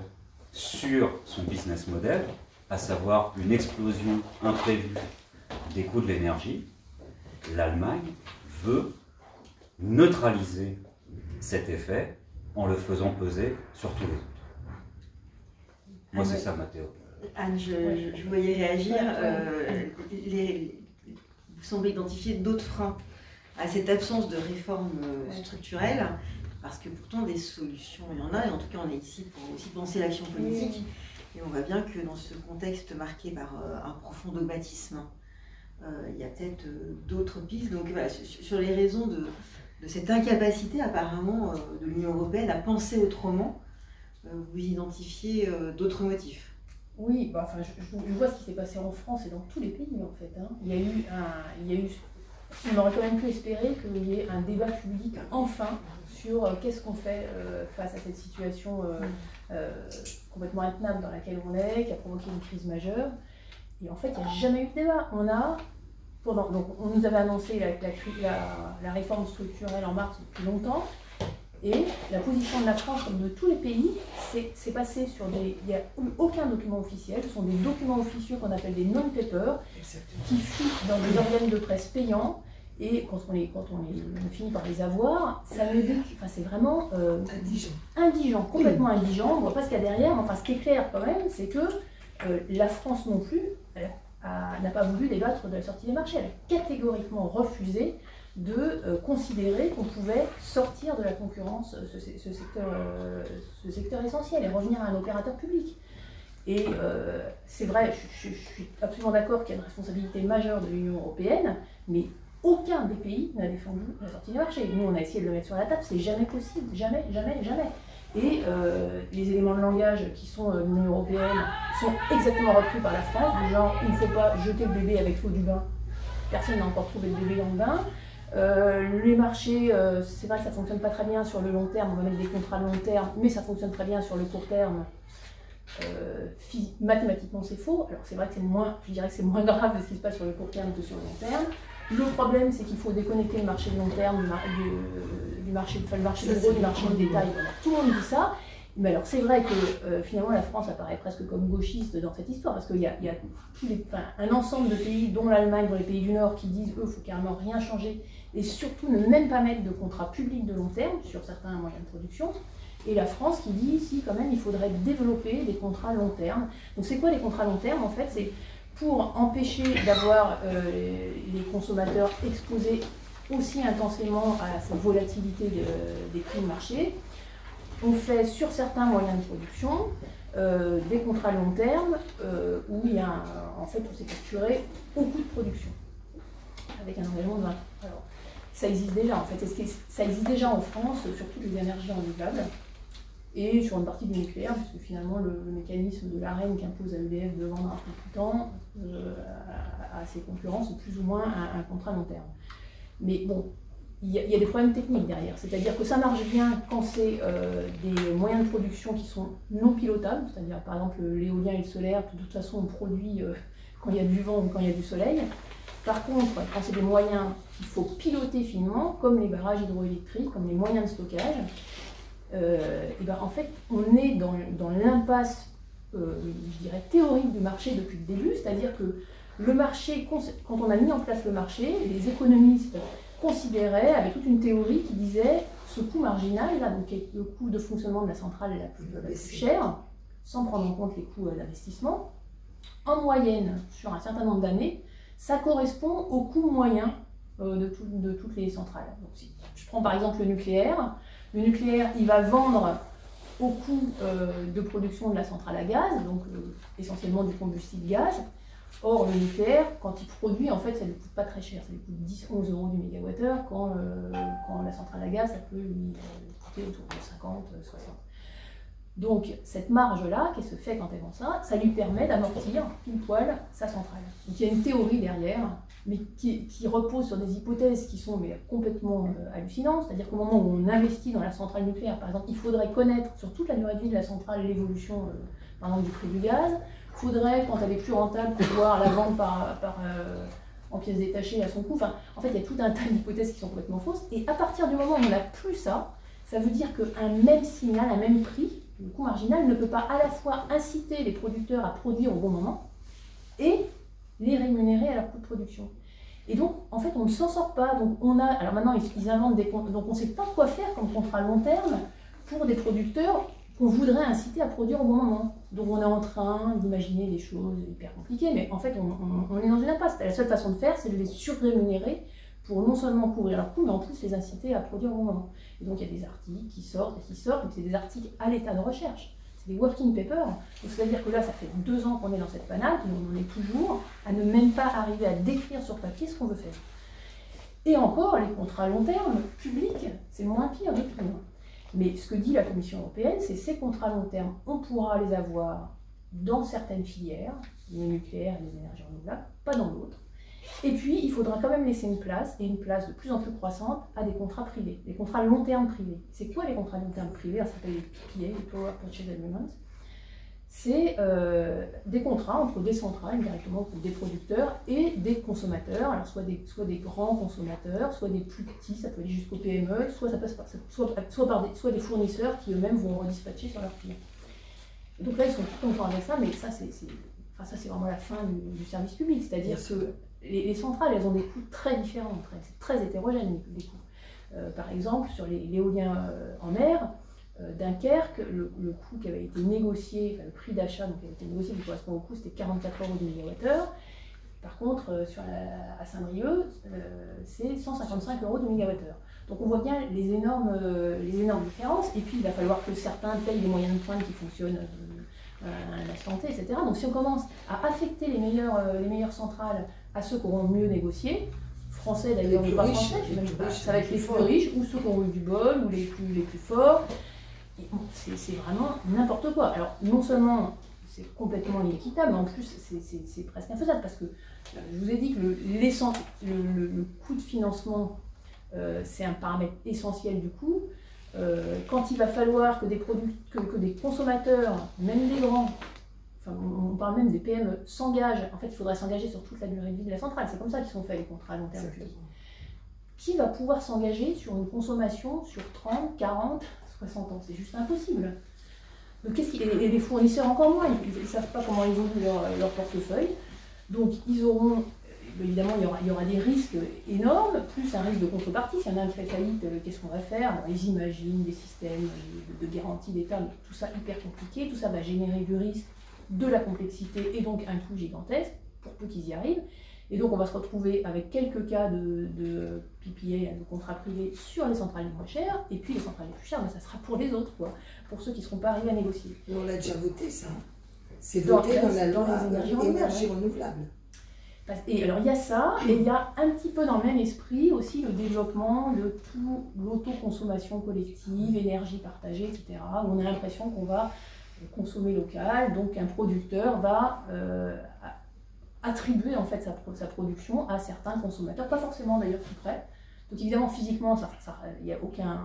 sur son business model, à savoir une explosion imprévue des coûts de l'énergie, l'Allemagne veut neutraliser cet effet en le faisant peser sur tous les autres. Moi, c'est ça ma théorie. Anne, je voyais réagir. Vous semblez identifier d'autres freins à cette absence de réforme structurelle, parce que pourtant des solutions, il y en a, et en tout cas on est ici pour aussi penser l'action politique, et on voit bien que dans ce contexte marqué par un profond dogmatisme, il y a peut-être d'autres pistes. Donc voilà, sur les raisons de cette incapacité apparemment de l'Union européenne à penser autrement, vous identifiez d'autres motifs. Oui, bah, enfin, je vois ce qui s'est passé en France et dans tous les pays en fait. Hein. On aurait quand même pu espérer qu'il y ait un débat public enfin sur qu'est-ce qu'on fait face à cette situation complètement intenable dans laquelle on est, qui a provoqué une crise majeure. Et en fait, il n'y a jamais eu de débat. Donc, on nous avait annoncé la réforme structurelle en mars depuis longtemps. Et la position de la France, comme de tous les pays, c'est passé sur il n'y a eu aucun document officiel. Ce sont des documents officieux qu'on appelle des non-papers, qui fuitent dans des organes de presse payants. Et quand on finit par les avoir, c'est vraiment indigent, complètement indigent. On ne voit pas ce qu'il y a derrière, mais enfin, ce qui est clair quand même, c'est que la France non plus n'a pas voulu débattre de la sortie des marchés. Elle a catégoriquement refusé de considérer qu'on pouvait sortir de la concurrence ce secteur essentiel et revenir à un opérateur public. Et c'est vrai, je suis absolument d'accord qu'il y a une responsabilité majeure de l'Union européenne, mais aucun des pays n'a défendu la sortie du marché. Nous, on a essayé de le mettre sur la table, c'est jamais possible, jamais, jamais, jamais. Et les éléments de langage qui sont de l'Union européenne sont exactement repris par la France, du genre il ne faut pas jeter le bébé avec l'eau du bain. Personne n'a encore trouvé le bébé dans le bain. Les marchés, c'est vrai que ça ne fonctionne pas très bien sur le long terme, on va mettre des contrats de long terme, mais ça fonctionne très bien sur le court terme. Mathématiquement c'est faux, alors c'est vrai que c'est moins, je dirais que c'est moins grave de ce qui se passe sur le court terme que sur le long terme. Le problème c'est qu'il faut déconnecter le marché de long terme du marché de gros, du marché de détail, voilà. Tout le monde dit ça, mais alors c'est vrai que finalement la France apparaît presque comme gauchiste dans cette histoire, parce qu'il y a un ensemble de pays, dont l'Allemagne, dont les pays du Nord, qui disent eux, il faut carrément rien changer, et surtout ne même pas mettre de contrats publics de long terme sur certains moyens de production. Et la France qui dit, si quand même, il faudrait développer des contrats long terme. Donc c'est quoi les contrats long terme? En fait, c'est pour empêcher d'avoir les consommateurs exposés aussi intensément à cette volatilité des prix de marché. On fait sur certains moyens de production des contrats long terme où il y a en fait où c'est facturé au coût de production avec un engagement de 20 ans. Alors, ça existe déjà en fait. Ça existe déjà en France sur toutes les énergies renouvelables. Et sur une partie du nucléaire, puisque finalement le mécanisme de l'AREN qui impose à EDF de vendre un peu tout le temps à ses concurrents, c'est plus ou moins un contrat long terme. Mais bon, il y a des problèmes techniques derrière, c'est-à-dire que ça marche bien quand c'est des moyens de production qui sont non pilotables, c'est-à-dire par exemple l'éolien et le solaire, de toute façon on produit quand il y a du vent ou quand il y a du soleil. Par contre, quand c'est des moyens qu'il faut piloter finement, comme les barrages hydroélectriques, comme les moyens de stockage, et ben en fait, on est dans l'impasse, je dirais, théorique du marché depuis le début, c'est-à-dire que le marché, quand on a mis en place le marché, les économistes considéraient, avec toute une théorie qui disait, ce coût marginal, là, donc le coût de fonctionnement de la centrale la plus chère, sans prendre en compte les coûts d'investissement, en moyenne, sur un certain nombre d'années, ça correspond au coût moyen de toutes les centrales. Donc, si je prends par exemple le nucléaire, il va vendre au coût de production de la centrale à gaz, donc essentiellement du combustible gaz. Or, le nucléaire, quand il produit, en fait, ça ne lui coûte pas très cher, ça lui coûte 10-11 euros du mégawattheure, quand la centrale à gaz, ça peut lui coûter autour de 50-60. Donc, cette marge-là, qui se fait quand elle vend ça, ça lui permet d'amortir pile poil sa centrale. Donc, il y a une théorie derrière, mais qui repose sur des hypothèses qui sont complètement hallucinantes. C'est-à-dire qu'au moment où on investit dans la centrale nucléaire, par exemple, il faudrait connaître sur toute la durée de vie de la centrale l'évolution par exemple, du prix du gaz. Il faudrait, quand elle est plus rentable, pouvoir la vendre en pièces détachées à son coût. Enfin, en fait, il y a tout un tas d'hypothèses qui sont complètement fausses. Et à partir du moment où on n'a plus ça, ça veut dire qu'un même signal, un même prix, le coût marginal, ne peut pas à la fois inciter les producteurs à produire au bon moment et les rémunérer à leur coût de production. Et donc, en fait, on ne s'en sort pas. Donc, alors maintenant, ils inventent des contrats. Donc, on ne sait pas quoi faire comme contrat long terme pour des producteurs qu'on voudrait inciter à produire au bon moment. Donc, on est en train d'imaginer des choses hyper compliquées, mais en fait, on est dans une impasse. La seule façon de faire, c'est de les surrémunérer pour non seulement couvrir leurs coûts, mais en plus les inciter à produire au bon moment. Et donc, il y a des articles qui sortent, donc c'est des articles à l'état de recherche. C'est des working papers. Donc, c'est-à-dire que là, ça fait 2 ans qu'on est dans cette panade, et on en est toujours à ne même pas arriver à décrire sur papier ce qu'on veut faire. Et encore, les contrats à long terme, publics, c'est moins pire du tout. Mais ce que dit la Commission européenne, c'est ces contrats à long terme, on pourra les avoir dans certaines filières, le nucléaire et les énergies renouvelables, pas dans d'autres. Et puis, il faudra quand même laisser une place, et une place de plus en plus croissante, à des contrats privés, des contrats long terme privés. C'est quoi les contrats long terme privés? Ça s'appelle les PPA, les Power Purchase Agreements. C'est des contrats entre des centrales, directement pour des producteurs, et des consommateurs, alors soit des grands consommateurs, soit des plus petits, ça peut aller jusqu'au PME, soit ça passe par, soit des fournisseurs qui eux-mêmes vont redispatcher sur leurs clients. Et donc là, ils sont tout contents avec ça, mais ça, c'est vraiment la fin du service public, c'est-à-dire que les centrales, elles ont des coûts très différents, c'est très hétérogène les coûts. Par exemple, sur l'éolien en mer, Dunkerque, le coût qui avait été négocié, enfin le prix d'achat qui avait été négocié qui correspond au coût, c'était 44 euros du mégawattheure. Par contre, à Saint-Brieuc, c'est 155 € du mégawattheure. Donc on voit bien les énormes différences. Et puis il va falloir que certains payent les moyens de pointe qui fonctionnent à l'instant T, etc. Donc si on commence à affecter les meilleures centrales à ceux qui auront mieux négocié, français d'ailleurs, mais pas français, ça va être les plus riches ou ceux qui auront eu du bol ou les plus forts. C'est vraiment n'importe quoi. Alors non seulement c'est complètement inéquitable, mais en plus c'est presque infaisable parce que je vous ai dit que le coût de financement c'est un paramètre essentiel du coût. Quand il va falloir que des consommateurs, même des grands, enfin on parle même des PME, s'engagent, en fait il faudrait s'engager sur toute la durée de vie de la centrale, c'est comme ça qu'ils sont faits les contrats à long terme. Qui va pouvoir s'engager sur une consommation sur 30, 40, 60 ans? C'est juste impossible. Donc, et les fournisseurs encore moins, ils ne savent pas comment ils évoluent leur portefeuille. Donc ils auront, évidemment il y aura des risques énormes, plus un risque de contrepartie. S'il y en a un qui fait faillite, qu'est-ce qu'on va faire? Alors, ils imaginent des systèmes de garantie d'État, mais tout ça hyper compliqué, tout ça va générer du risque, de la complexité et donc un coût gigantesque, pour peu qu'ils y arrivent. Et donc on va se retrouver avec quelques cas de PPA, de contrats privés sur les centrales les moins chères, et puis les centrales les plus chères, ça sera pour les autres, quoi, pour ceux qui ne seront pas arrivés à négocier. Mais on l'a déjà voté ça. C'est voté dans la loi énergie renouvelable. Et alors il y a ça, et il y a un petit peu dans le même esprit aussi le développement de tout l'autoconsommation collective, énergie partagée, etc., où on a l'impression qu'on va consommer local, donc un producteur va attribuer en fait sa production à certains consommateurs, pas forcément d'ailleurs tout près. Donc évidemment physiquement il n'y a aucun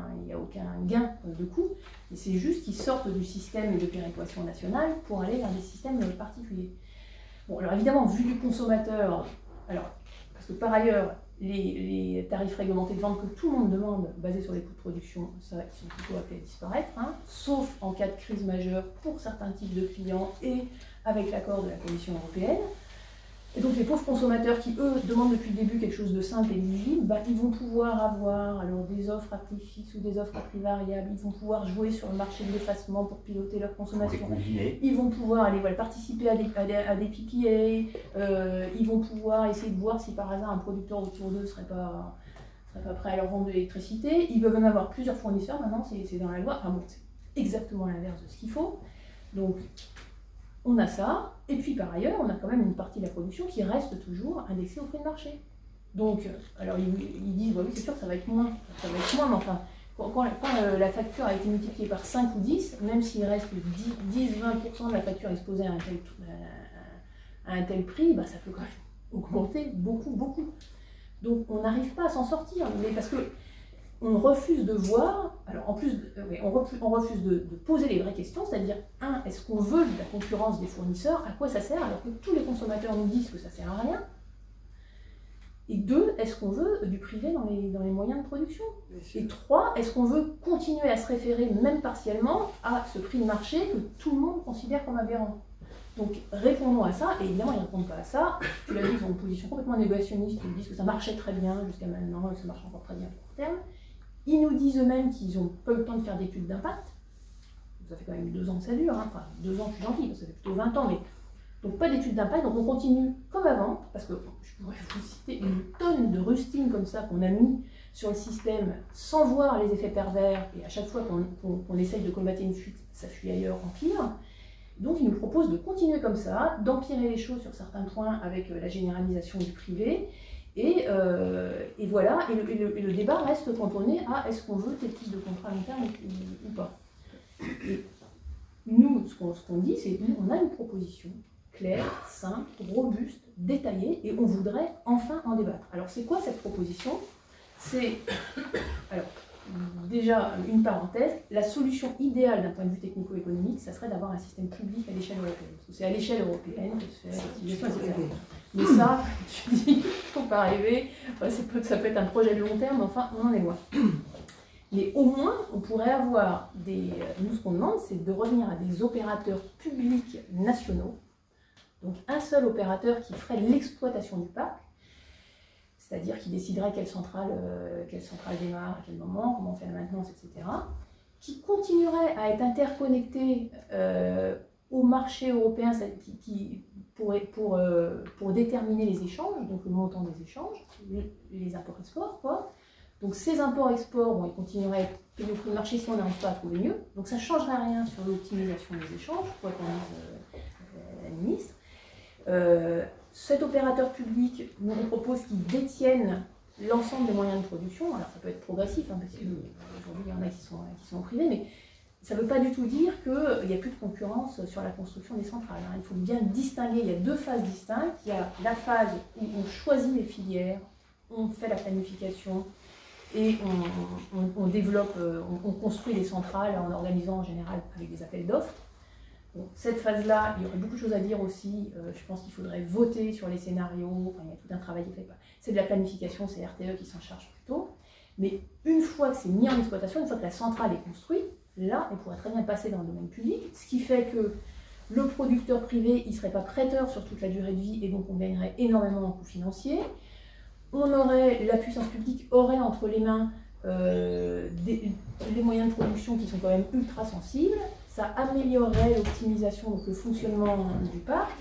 gain de coût, mais c'est juste qu'ils sortent du système de péréquation nationale pour aller vers des systèmes particuliers. Bon alors évidemment vu du consommateur, parce que par ailleurs les tarifs réglementés de vente que tout le monde demande, basés sur les coûts de production, ça ils sont plutôt appelés à disparaître, sauf en cas de crise majeure pour certains types de clients et avec l'accord de la Commission européenne. Et donc les pauvres consommateurs qui, eux, demandent depuis le début quelque chose de simple et lisible, ils vont pouvoir avoir alors, des offres à prix fixe ou des offres à prix variable, ils vont pouvoir jouer sur le marché de l'effacement pour piloter leur consommation, ils vont pouvoir aller participer à des PPA, ils vont pouvoir essayer de voir si par hasard un producteur autour d'eux ne serait pas prêt à leur vendre de l'électricité, ils peuvent en avoir plusieurs fournisseurs, maintenant c'est dans la loi, enfin bon, c'est exactement l'inverse de ce qu'il faut. Donc, on a ça, et puis par ailleurs, on a quand même une partie de la production qui reste toujours indexée au prix de marché. Donc, alors ils disent, oui, c'est sûr, ça va être moins, mais enfin, quand la facture a été multipliée par 5 ou 10, même s'il reste 10-20% de la facture exposée à un tel prix, ça peut quand même augmenter beaucoup. Donc, on n'arrive pas à s'en sortir, mais parce que on refuse de voir, alors en plus, on refuse de poser les vraies questions, c'est-à-dire, est-ce qu'on veut de la concurrence des fournisseurs? À quoi ça sert alors que tous les consommateurs nous disent que ça ne sert à rien? Et 2, est-ce qu'on veut du privé dans les moyens de production? Et 3, est-ce qu'on veut continuer à se référer, même partiellement, à ce prix de marché que tout le monde considère comme aberrant? Donc répondons à ça, et évidemment ils ne répondent pas à ça. Tu l'as dit, ils ont une position complètement négationniste, ils disent que ça marchait très bien jusqu'à maintenant, et que ça marche encore très bien à court terme. Ils nous disent eux-mêmes qu'ils n'ont pas eu le temps de faire d'études d'impact. Ça fait quand même 2 ans que ça dure, enfin 2 ans je suis gentil, ça fait plutôt 20 ans, mais donc pas d'études d'impact, donc on continue comme avant, parce que je pourrais vous citer une tonne de rustines comme ça qu'on a mis sur le système sans voir les effets pervers, et à chaque fois qu'on essaye de combattre une fuite, ça fuit ailleurs, empire. Donc ils nous proposent de continuer comme ça, d'empirer les choses sur certains points avec la généralisation du privé, et voilà, et le débat reste cantonné à est-ce qu'on veut tel type de contrat à long terme ou pas. Et nous, ce qu'on dit, c'est qu'on a une proposition claire, simple, robuste, détaillée, et on voudrait enfin en débattre. Alors c'est quoi cette proposition? C'est, alors déjà une parenthèse, la solution idéale d'un point de vue technico-économique, ça serait d'avoir un système public à l'échelle européenne. C'est à l'échelle européenne que se fait l'utilisation, etc. Mais ça, tu dis, il ne faut pas rêver, ça peut être un projet de long terme, mais enfin, on en est loin. Mais au moins, on pourrait avoir nous, ce qu'on demande, c'est de revenir à des opérateurs publics nationaux, donc un seul opérateur qui ferait l'exploitation du parc, c'est-à-dire qui déciderait quelle centrale démarre, à quel moment, comment on fait la maintenance, etc., qui continuerait à être interconnecté au marché européen pour déterminer les échanges, donc le montant des échanges, les imports-exports, quoi. Donc ces imports-exports, bon, ils continueraient à être payés au prix de marché si on n'arrive pas à trouver mieux. Donc ça ne changerait rien sur l'optimisation des échanges, quoi qu'on dise la ministre. Cet opérateur public, nous on propose qu'il détienne l'ensemble des moyens de production. Alors ça peut être progressif, hein, parce qu'aujourd'hui il y en a qui sont privés, mais ça ne veut pas du tout dire qu'il n'y a plus de concurrence sur la construction des centrales. Hein. Il faut bien distinguer, il y a deux phases distinctes. Il y a la phase où on choisit les filières, on fait la planification et on développe, on construit les centrales en organisant en général avec des appels d'offres. Bon, cette phase-là, il y aurait beaucoup de choses à dire aussi. Je pense qu'il faudrait voter sur les scénarios. Enfin, il y a tout un travail qui est fait. C'est de la planification, c'est RTE qui s'en charge plutôt. Mais une fois que c'est mis en exploitation, une fois que la centrale est construite, là, elle pourrait très bien passer dans le domaine public, ce qui fait que le producteur privé, il ne serait pas prêteur sur toute la durée de vie et donc on gagnerait énormément en coûts financiers. La puissance publique aurait entre les mains les moyens de production qui sont quand même ultra sensibles. Ça améliorerait l'optimisation, donc le fonctionnement du parc,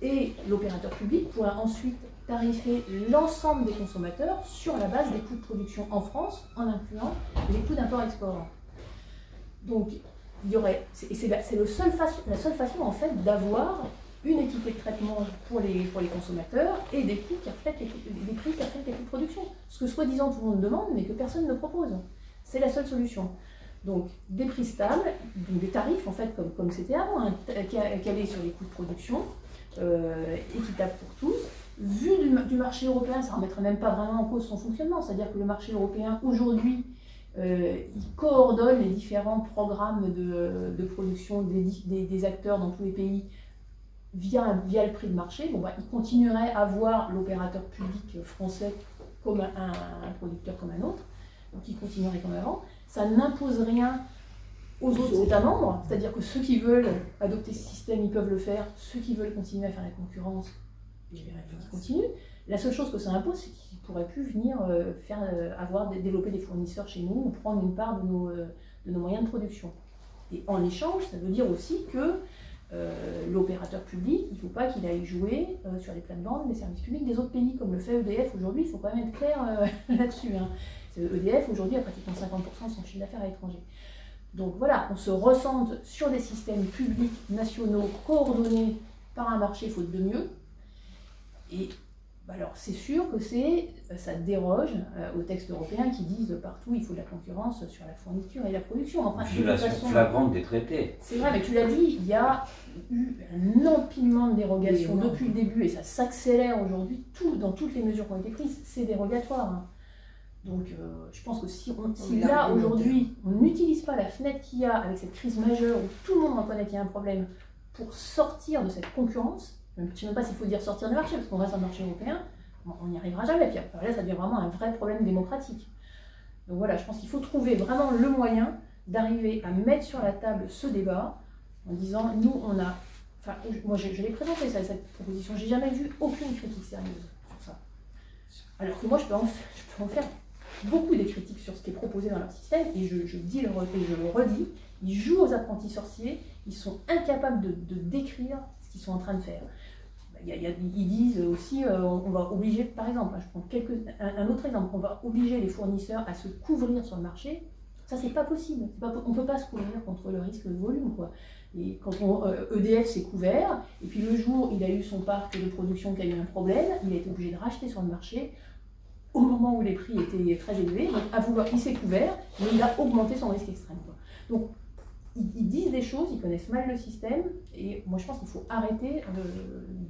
et l'opérateur public pourrait ensuite tarifer l'ensemble des consommateurs sur la base des coûts de production en France, en incluant les coûts d'import-export. Donc, c'est la seule façon en fait d'avoir une équité de traitement pour les consommateurs et des prix qui reflètent les coûts de production. Ce que soi-disant tout le monde demande, mais que personne ne propose. C'est la seule solution. Donc, des prix stables, donc des tarifs en fait comme c'était avant, hein, calés sur les coûts de production, équitables pour tous. Vu du marché européen, ça ne remettrait même pas vraiment en cause son fonctionnement. C'est-à-dire que le marché européen, aujourd'hui, il coordonne les différents programmes de production des acteurs dans tous les pays via le prix de marché. Bon, il continuerait à voir l'opérateur public français comme un producteur comme un autre, donc il continuerait comme avant. Ça n'impose rien aux autres États membres, c'est-à-dire que ceux qui veulent adopter ce système, ils peuvent le faire. Ceux qui veulent continuer à faire la concurrence, ils continuent. La seule chose que ça impose, c'est qu'ils ne pourraient plus venir développer des fournisseurs chez nous ou prendre une part de nos moyens de production. Et en échange, ça veut dire aussi que l'opérateur public, il ne faut pas qu'il aille jouer sur les plates-bandes des services publics des autres pays, comme le fait EDF aujourd'hui. Il faut quand même être clair là-dessus. Hein. EDF aujourd'hui a pratiquement 50% de son chiffre d'affaires à l'étranger. Donc voilà, on se recentre sur des systèmes publics nationaux coordonnés par un marché faute de mieux. Et alors c'est sûr que ça déroge aux textes européens qui disent partout il faut de la concurrence sur la fourniture et la production. Enfin, violation flagrante des traités. C'est vrai, mais tu l'as dit, il y a eu un empilement de dérogations depuis le début et ça s'accélère aujourd'hui. Dans toutes les mesures qui ont été prises, c'est dérogatoire. Hein. Donc je pense que si là aujourd'hui on n'utilise pas la fenêtre qu'il y a avec cette crise majeure où tout le monde reconnaît qu'il y a un problème pour sortir de cette concurrence, je ne sais même pas s'il faut dire sortir du marché parce qu'on reste un marché européen, on n'y arrivera jamais. Puis après, là ça devient vraiment un vrai problème démocratique. Donc voilà, je pense qu'il faut trouver vraiment le moyen d'arriver à mettre sur la table ce débat en disant nous on a, enfin moi je l'ai présenté cette proposition, j'ai jamais vu aucune critique sérieuse sur ça. Alors que moi je peux en faire beaucoup des critiques sur ce qui est proposé dans leur système, et je dis le redis, ils jouent aux apprentis sorciers, ils sont incapables de décrire ce qu'ils sont en train de faire. Ils disent aussi, on va obliger, par exemple, je prends un autre exemple, on va obliger les fournisseurs à se couvrir sur le marché. Ça, c'est pas possible. On ne peut pas se couvrir contre le risque de volume, quoi. Et quand EDF s'est couvert, et puis le jour il a eu son parc de production qui a eu un problème, il a été obligé de racheter sur le marché au moment où les prix étaient très élevés. Donc, il s'est couvert, mais il a augmenté son risque extrême, quoi. Donc, ils disent des choses, ils connaissent mal le système, et moi je pense qu'il faut arrêter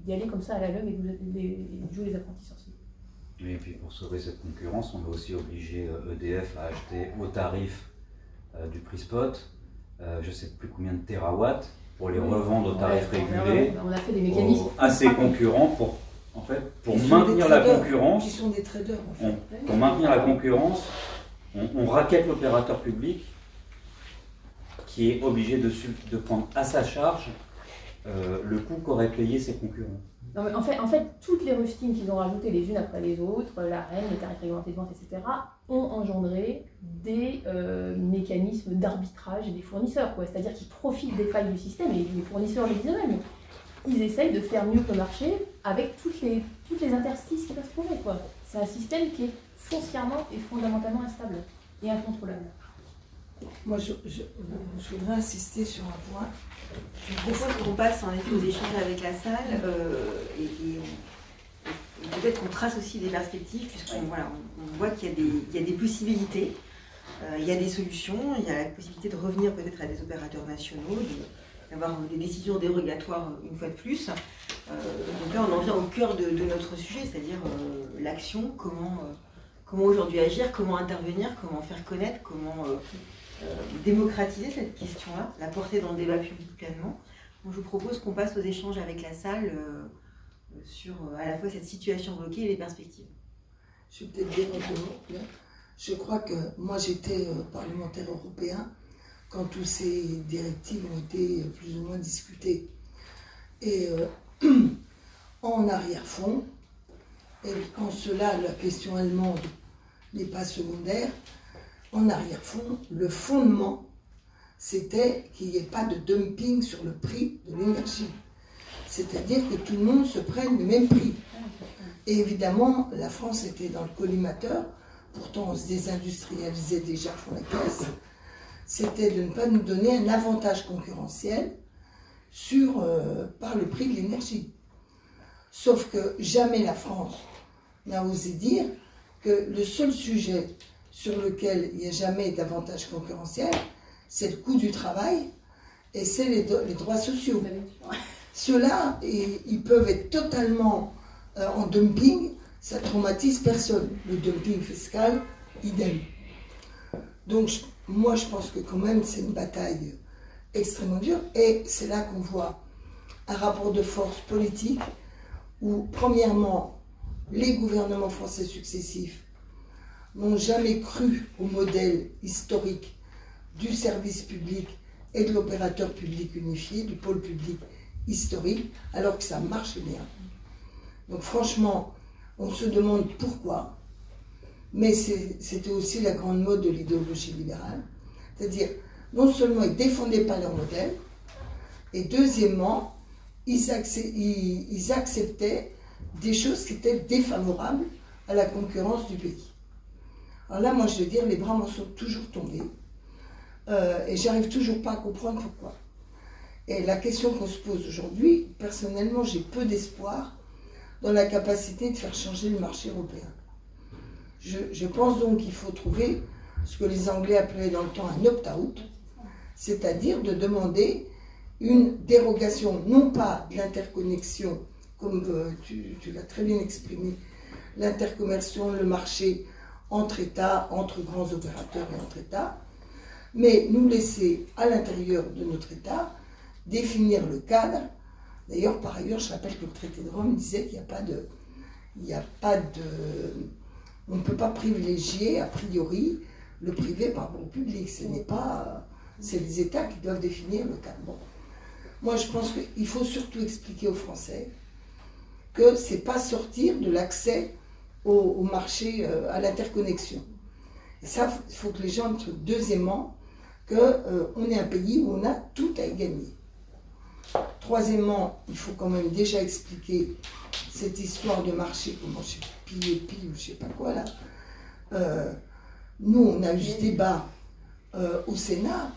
d'y aller comme ça à l'aveugle et de jouer les apprentis sorciers. Et puis pour sauver cette concurrence, on va aussi obliger EDF à acheter au tarif du prix spot, je ne sais plus combien de terawatts, pour les revendre au tarif régulé, on a fait des mécanismes à ses concurrents pour maintenir la concurrence. Qui sont des traders, en fait. Pour maintenir la concurrence, on raquette l'opérateur public qui est obligé de prendre à sa charge le coût qu'auraient payé ses concurrents. Non, mais en fait, toutes les rustines qu'ils ont rajoutées les unes après les autres, la reine, les tarifs réglementés de vente, etc., ont engendré des mécanismes d'arbitrage des fournisseurs. C'est-à-dire qu'ils profitent des failles du système, et les fournisseurs le disent eux-mêmes. Ils essayent de faire mieux que le marché avec toutes les interstices qui peuvent trouver. C'est un système qui est foncièrement et fondamentalement instable et incontrôlable. Moi, je voudrais insister sur un point. Je propose qu'on passe en effet aux échanges avec la salle et peut-être qu'on trace aussi des perspectives, puisqu'on on voit qu'il y a des possibilités, il y a des solutions, il y a la possibilité de revenir peut-être à des opérateurs nationaux, d'avoir des décisions dérogatoires une fois de plus. Donc là, on en vient au cœur de notre sujet, c'est-à-dire l'action, comment aujourd'hui agir, comment intervenir, comment faire connaître, comment démocratiser cette question-là, la porter dans le débat public pleinement. Donc, je vous propose qu'on passe aux échanges avec la salle sur à la fois cette situation bloquée et les perspectives. Je vais peut-être dire un peu. Je crois que moi j'étais parlementaire européen quand toutes ces directives ont été plus ou moins discutées. Et en arrière-fond, et en cela la question allemande n'est pas secondaire, en arrière-fond, le fondement, c'était qu'il n'y ait pas de dumping sur le prix de l'énergie. C'est-à-dire que tout le monde se prenne le même prix. Et évidemment, la France était dans le collimateur, pourtant on se désindustrialisait déjà pour la caisse. C'était de ne pas nous donner un avantage concurrentiel par le prix de l'énergie. Sauf que jamais la France n'a osé dire que le seul sujet sur lequel il n'y a jamais d'avantage concurrentiel, c'est le coût du travail et c'est les droits sociaux. Ceux-là, ils peuvent être totalement en dumping, ça traumatise personne. Le dumping fiscal, idem. Donc moi je pense que quand même c'est une bataille extrêmement dure et c'est là qu'on voit un rapport de force politique où premièrement les gouvernements français successifs n'ont jamais cru au modèle historique du service public et de l'opérateur public unifié, du pôle public historique, alors que ça marche bien. Donc franchement, on se demande pourquoi, mais c'était aussi la grande mode de l'idéologie libérale, c'est-à-dire non seulement ils ne défendaient pas leur modèle, et deuxièmement, ils acceptaient des choses qui étaient défavorables à la concurrence du pays. Alors là, moi, je veux dire, les bras m'en sont toujours tombés. Et j'arrive toujours pas à comprendre pourquoi. Et la question qu'on se pose aujourd'hui, personnellement, j'ai peu d'espoir dans la capacité de faire changer le marché européen. Je pense donc qu'il faut trouver ce que les Anglais appelaient dans le temps un opt-out, c'est-à-dire de demander une dérogation, non pas de l'interconnexion, comme tu l'as très bien exprimé, l'interconnexion, le marché entre États, entre grands opérateurs et entre États, mais nous laisser à l'intérieur de notre État définir le cadre. D'ailleurs, par ailleurs, je rappelle que le traité de Rome disait qu'il n'y a pas de, on ne peut pas privilégier a priori le privé par rapport au public. Ce n'est pas, c'est les États qui doivent définir le cadre. Bon. Moi, je pense qu'il faut surtout expliquer aux Français que c'est pas sortir de l'accès au marché, à l'interconnexion. Et ça, il faut que les gens trouvent. Deuxièmement, qu'on est un pays où on a tout à y gagner. Troisièmement, il faut quand même déjà expliquer cette histoire de marché, comment je sais pile ou je sais pas quoi là. Nous, on a eu ce débat au Sénat,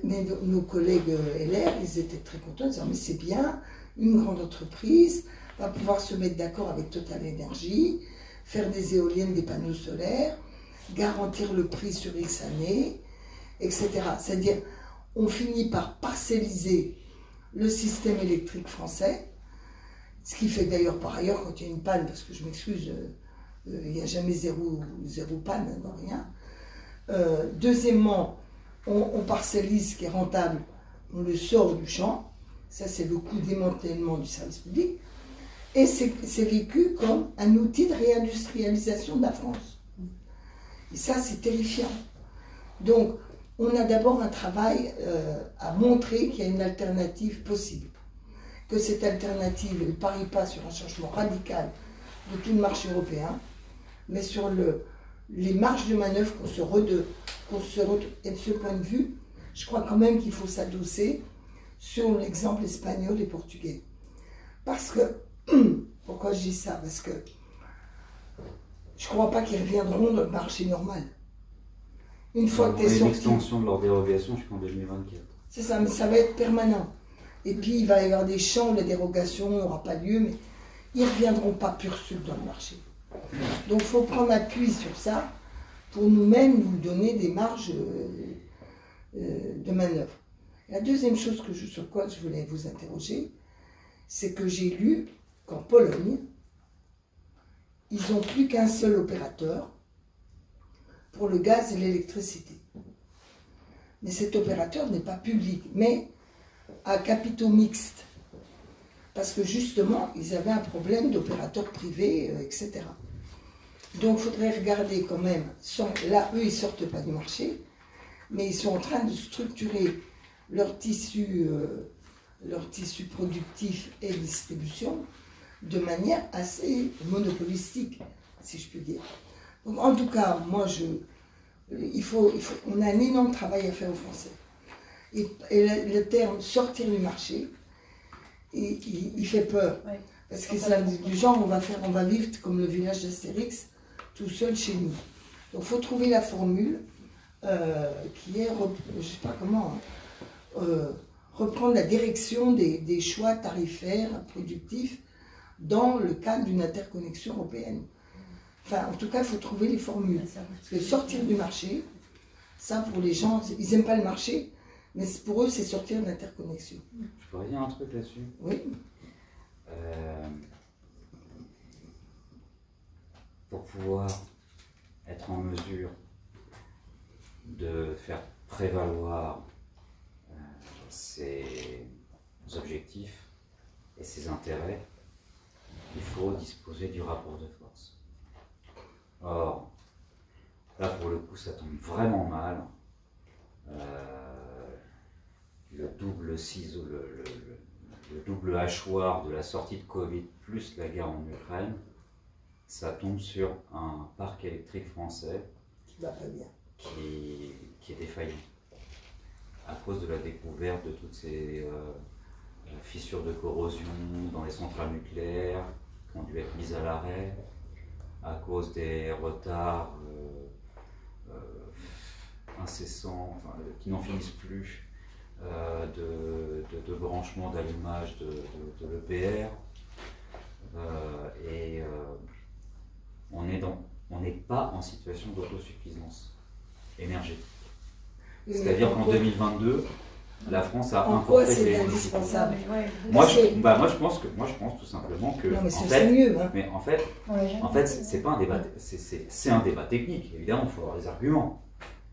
mais nos collègues LR, ils étaient très contents, ils disaient mais c'est bien, une grande entreprise va pouvoir se mettre d'accord avec Total Énergie, faire des éoliennes, des panneaux solaires, garantir le prix sur X années, etc. C'est-à-dire, on finit par parcelliser le système électrique français, ce qui fait que d'ailleurs, par ailleurs, quand il y a une panne, parce que je m'excuse, il n'y a jamais zéro panne dans rien. Deuxièmement, on parcellise ce qui est rentable, on le sort du champ, ça c'est le coût démantèlement du service public, et c'est vécu comme un outil de réindustrialisation de la France. Et ça c'est terrifiant. Donc, on a d'abord un travail à montrer qu'il y a une alternative possible. que cette alternative ne parie pas sur un changement radical de tout le marché européen, mais sur les marges de manœuvre qu'on se retrouve. Et de ce point de vue, je crois quand même qu'il faut s'adosser sur l'exemple espagnol et portugais. Parce que, pourquoi je dis ça? Parce que je ne crois pas qu'ils reviendront dans le marché normal. Une fois que tu es sorti. L'extension de leur dérogation jusqu'en 2024. C'est ça, mais ça va être permanent. Et puis il va y avoir des champs où la dérogation n'aura pas lieu, mais ils ne reviendront pas pur sucre dans le marché. Donc il faut prendre appui sur ça pour nous-mêmes nous donner des marges de manœuvre. La deuxième chose sur quoi je voulais vous interroger, c'est que j'ai lu qu'en Pologne, ils n'ont plus qu'un seul opérateur pour le gaz et l'électricité. Mais cet opérateur n'est pas public, mais à capitaux mixtes. Parce que justement, ils avaient un problème d'opérateurs privés, etc. Donc il faudrait regarder quand même, là, eux, ils ne sortent pas du marché, mais ils sont en train de structurer leur tissu productif et distribution de manière assez monopolistique, si je puis dire. Donc, en tout cas, moi, on a un énorme travail à faire aux Français. Et le terme « sortir du marché », il fait peur. Ouais. Parce que c'est du genre, on va vivre comme le village d'Astérix, tout seul chez nous. Donc, il faut trouver la formule qui est, je ne sais pas comment, reprendre la direction des choix tarifaires, productifs, dans le cadre d'une interconnexion européenne. Enfin, en tout cas, il faut trouver les formules. Parce que sortir du marché, ça pour les gens, ils n'aiment pas le marché, mais pour eux, c'est sortir de l'interconnexion. Je pourrais dire un truc là-dessus? Oui. Pour pouvoir être en mesure de faire prévaloir ses objectifs et ses intérêts, il faut disposer du rapport de force. Or, là pour le coup ça tombe vraiment mal. Le double ciseau, le double hachoir de la sortie de Covid plus la guerre en Ukraine, ça tombe sur un parc électrique français qui va pas bien, qui est défaillant à cause de la découverte de toutes ces fissures de corrosion dans les centrales nucléaires qui ont dû être mises à l'arrêt, à cause des retards incessants, enfin, qui n'en finissent plus, de branchement d'allumage de l'EPR. On n'est pas en situation d'autosuffisance énergétique. C'est-à-dire qu'en 2022, la France a incorporé. C'est indispensable. Moi, je pense tout simplement que. Non, mais c'est mieux. Hein. Mais en fait, c'est pas un débat. C'est un débat technique. Évidemment, il faut avoir des arguments.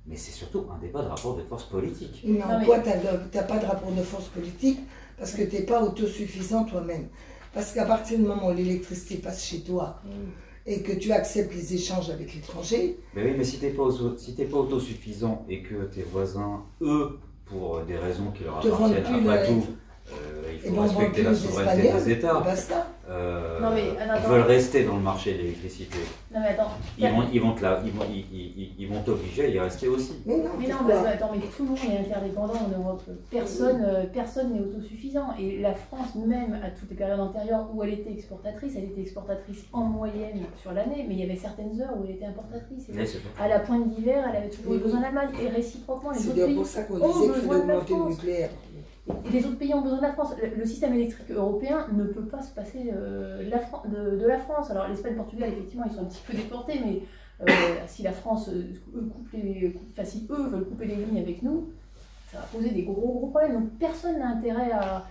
Mais c'est surtout un débat de rapport de force politique. Mais en quoi tu n'as pas de rapport de force politique? Parce que tu n'es pas autosuffisant toi-même. Parce qu'à partir du moment où l'électricité passe chez toi et que tu acceptes les échanges avec l'étranger... Mais oui, mais si tu n'es pas autosuffisant et que tes voisins, eux, pour des raisons qui leur appartiennent après tout, il faut respecter la souveraineté des États. Ils veulent rester dans le marché de l'électricité. Non mais attends. Ils vont t'obliger à y rester aussi. Mais non, parce que mais tout le monde est interdépendant en Europe. Personne n'est autosuffisant. Et la France, même à toutes les périodes antérieures où elle était exportatrice en moyenne sur l'année, mais il y avait certaines heures où elle était importatrice. À la pointe d'hiver, elle avait toujours besoin de l'Allemagne. Et réciproquement, les autres pays pour ça qu'on disait qu'il faut augmenter le nucléaire. Et les autres pays ont besoin de la France. Le système électrique européen ne peut pas se passer de la France. Alors l'Espagne et le Portugal, effectivement, ils sont un petit peu déportés, mais si la France, si eux veulent couper les lignes avec nous, ça va poser des gros problèmes. Donc personne n'a intérêt à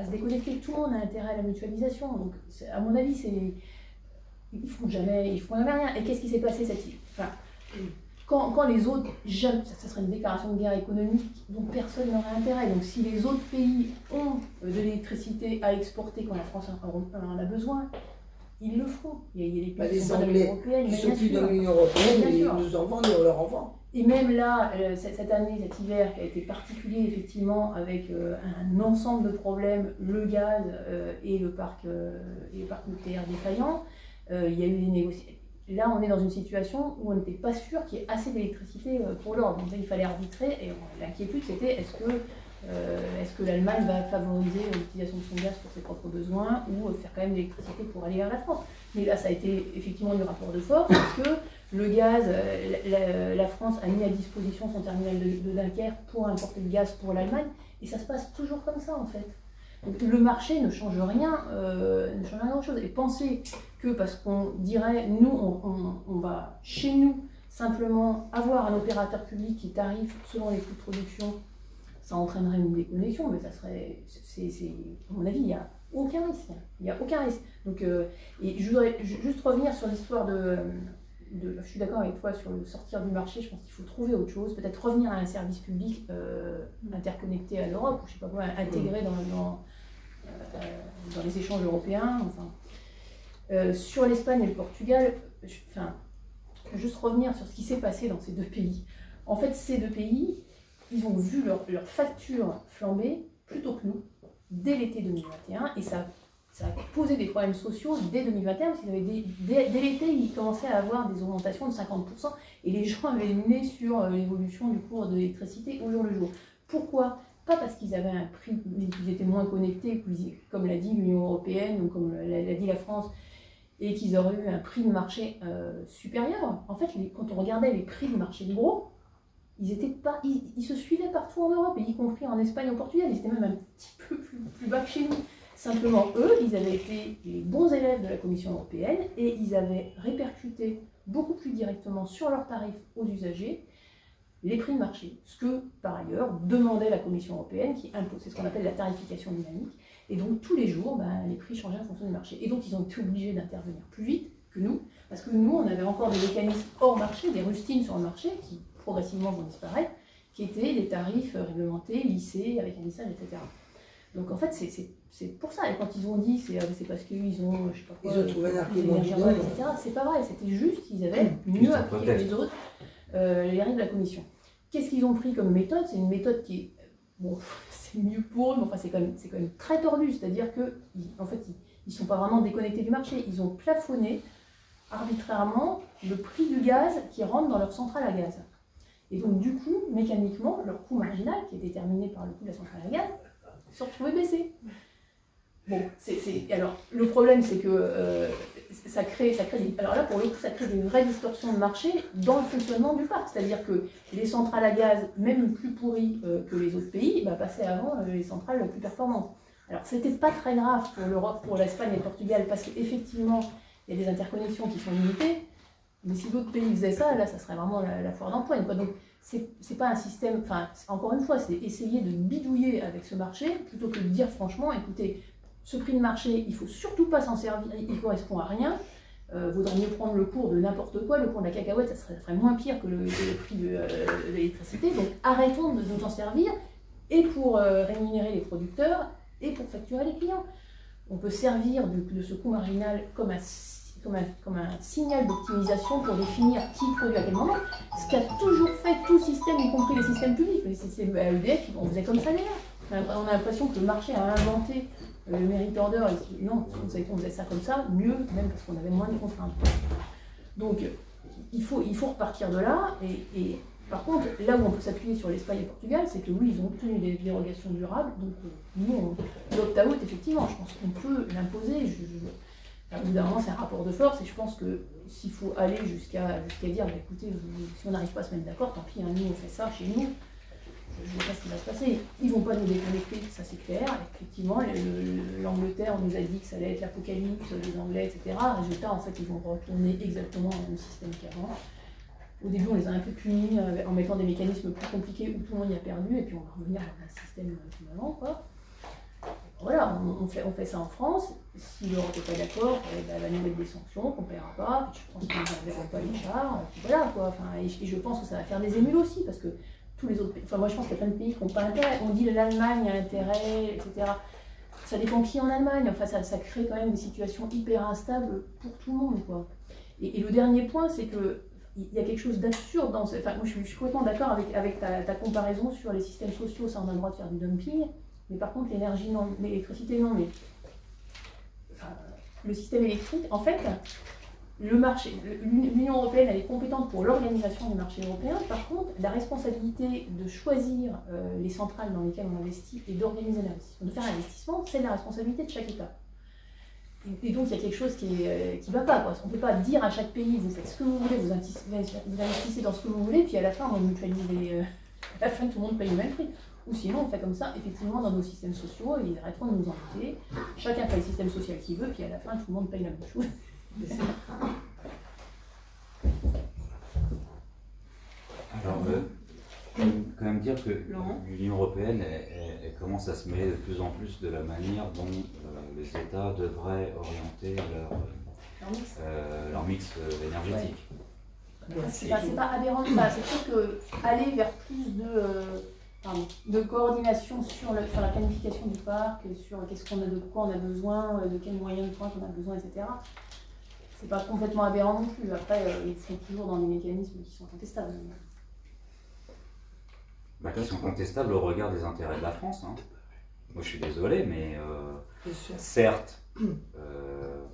se déconnecter. Tout le monde a intérêt à la mutualisation. Donc à mon avis, ils font jamais rien. Et qu'est-ce qui s'est passé cette fois? Quand les autres, ça serait une déclaration de guerre économique dont personne n'aurait intérêt. Donc si les autres pays ont de l'électricité à exporter quand la France en a besoin, ils le font. Il y a les Anglais qui sont plus dans l'Union européenne, ils nous en vendent et on leur en vend. Et même là, cette année, cet hiver qui a été particulier effectivement avec un ensemble de problèmes, le gaz et le parc nucléaire défaillant, il y a eu des négociations. Là, on est dans une situation où on n'était pas sûr qu'il y ait assez d'électricité pour l'Europe. Donc là, il fallait arbitrer et l'inquiétude c'était est-ce que l'Allemagne va favoriser l'utilisation de son gaz pour ses propres besoins ou faire quand même de l'électricité pour aller vers la France. Mais là, ça a été effectivement du rapport de force parce que le gaz, la France a mis à disposition son terminal de Dunkerque pour importer le gaz pour l'Allemagne et ça se passe toujours comme ça en fait. Donc le marché ne change rien, grand-chose. Et penser que parce qu'on dirait, nous, on va chez nous simplement avoir un opérateur public qui tarife selon les coûts de production, ça entraînerait une déconnexion, mais ça serait, à mon avis, il n'y a aucun risque. Il n'y a aucun risque. Donc, et je voudrais juste revenir sur l'histoire je suis d'accord avec toi sur le sortir du marché, je pense qu'il faut trouver autre chose, peut-être revenir à un service public interconnecté à l'Europe, ou je sais pas quoi, intégré dans les échanges européens. Enfin. Sur l'Espagne et le Portugal, juste revenir sur ce qui s'est passé dans ces deux pays. En fait, ces deux pays, ils ont vu leur facture flamber plutôt que nous, dès l'été 2021, et ça a posé des problèmes sociaux dès 2021, parce qu'ils avaient dès l'été, ils commençaient à avoir des augmentations de 50%, et les gens avaient le nez sur l'évolution du cours de l'électricité au jour le jour. Pourquoi ? Pas parce qu'ils avaient un prix, qu'ils étaient moins connectés, comme l'a dit l'Union européenne, ou comme l'a dit la France, et qu'ils auraient eu un prix de marché supérieur. En fait, quand on regardait les prix de marché de gros, ils se suivaient partout en Europe, y compris en Espagne et au Portugal. Ils étaient même un petit peu plus bas que chez nous. Simplement, eux, ils avaient été les bons élèves de la Commission européenne et ils avaient répercuté beaucoup plus directement sur leurs tarifs aux usagers les prix de marché. Ce que, par ailleurs, demandait la Commission européenne qui impose, c'est ce qu'on appelle la tarification dynamique. Et donc, tous les jours, les prix changeaient en fonction du marché. Et donc, ils ont été obligés d'intervenir plus vite que nous, parce que nous, on avait encore des mécanismes hors marché, des rustines sur le marché qui progressivement vont disparaître, qui étaient des tarifs réglementés, lissés, avec un lissage, etc. Donc en fait, c'est pour ça. Et quand ils ont dit c'est parce qu'ils ont, je sais pas quoi, ils ont trouvé un argument, etc., c'est pas vrai. C'était juste qu'ils avaient mieux appliqué que les autres les règles de la Commission. Qu'est-ce qu'ils ont pris comme méthode? C'est une méthode qui est, bon, c'est mieux pour eux, mais enfin c'est quand même très tordu. C'est-à-dire qu'en fait, ils sont pas vraiment déconnectés du marché. Ils ont plafonné arbitrairement le prix du gaz qui rentre dans leur centrale à gaz. Et donc, du coup, mécaniquement, leur coût marginal, qui est déterminé par le coût de la centrale à gaz, se retrouve baissé. Bon, alors, le problème, c'est que ça crée alors là, pour le coup, ça crée des vraies distorsions de marché dans le fonctionnement du parc. C'est-à-dire que les centrales à gaz, même plus pourries que les autres pays, passaient avant les centrales les plus performantes. Alors, c'était pas très grave pour l'Europe, pour l'Espagne et le Portugal, parce qu'effectivement, il y a des interconnexions qui sont limitées. Mais si d'autres pays faisaient ça, là, ça serait vraiment la foire d'empoigne. Donc, c'est pas un système. Enfin, encore une fois, c'est essayer de bidouiller avec ce marché plutôt que de dire franchement, écoutez, ce prix de marché, il faut surtout pas s'en servir, il correspond à rien. Vaudrait mieux prendre le cours de n'importe quoi. Le cours de la cacahuète, ça serait moins pire que le prix de l'électricité. Donc, arrêtons de nous en servir et pour rémunérer les producteurs et pour facturer les clients. On peut servir de ce coût marginal comme un signal d'optimisation pour définir qui produit à quel moment, ce qu'a toujours fait tout système, y compris les systèmes publics. À EDF, on faisait comme ça d'ailleurs. On a l'impression que le marché a inventé le merit order. Non, vous savez qu'on faisait ça comme ça, mieux, même parce qu'on avait moins de contraintes. Donc, il faut repartir de là. Et par contre, là où on peut s'appuyer sur l'Espagne et le Portugal, c'est que oui, ils ont obtenu des dérogations durables. Donc, nous, l'opt-out, effectivement, je pense qu'on peut l'imposer. Évidemment, c'est un rapport de force et je pense que s'il faut aller jusqu'à dire, écoutez, si on n'arrive pas à se mettre d'accord, tant pis, nous on fait ça chez nous, je ne sais pas ce qui va se passer. Ils ne vont pas nous déconnecter, ça c'est clair. Effectivement, l'Angleterre, on nous a dit que ça allait être l'apocalypse, les Anglais, etc. Résultat, en fait, ils vont retourner exactement au même système qu'avant. Au début, on les a un peu punis en mettant des mécanismes plus compliqués où tout le monde y a perdu et puis on va revenir dans un système comme avant, quoi. Voilà, on fait ça en France. Si l'Europe n'est pas d'accord, elle va nous mettre des sanctions qu'on ne paiera pas. Je pense qu'ils ne verront pas les chars. Voilà quoi. Et je pense que ça va faire des émules aussi parce que tous les autres pays. Enfin, moi je pense qu'il y a plein de pays qui n'ont pas intérêt. On dit que l'Allemagne a intérêt, etc. Ça dépend qui en Allemagne. Enfin, ça crée quand même des situations hyper instables pour tout le monde, quoi. Et le dernier point, c'est que il y a quelque chose d'absurde dans ce... Enfin, moi, je suis complètement d'accord avec ta comparaison sur les systèmes sociaux, ça on a le droit de faire du dumping, mais par contre l'énergie non, l'électricité non, mais enfin, le système électrique, en fait, le marché, l'Union européenne, elle est compétente pour l'organisation du marché européen. Par contre, la responsabilité de choisir les centrales dans lesquelles on investit et d'organiser l'investissement, de faire l'investissement, c'est la responsabilité de chaque État. Et donc, il y a quelque chose qui ne va pas, quoi. On ne peut pas dire à chaque pays, vous faites ce que vous voulez, vous investissez dans ce que vous voulez, puis à la fin, on mutualise à la fin, tout le monde paye le même prix. Ou sinon, on fait comme ça, effectivement, dans nos systèmes sociaux, ils arrêteront de nous embêter. Chacun fait le système social qu'il veut, puis à la fin, tout le monde paye la même chose. Alors, quand même dire que l'Union européenne elle commence à se mêler de plus en plus de la manière dont les États devraient orienter leur mix énergétique. C'est pas aberrant, c'est sûr qu'aller vers plus de coordination sur la planification du parc, sur de quoi on a besoin, de quels moyens de pointe on a besoin, etc. C'est pas complètement aberrant non plus. Après, ils sont toujours dans des mécanismes qui sont contestables. Qui sont contestables au regard des intérêts de la France. Hein. Moi, je suis désolé, mais certes,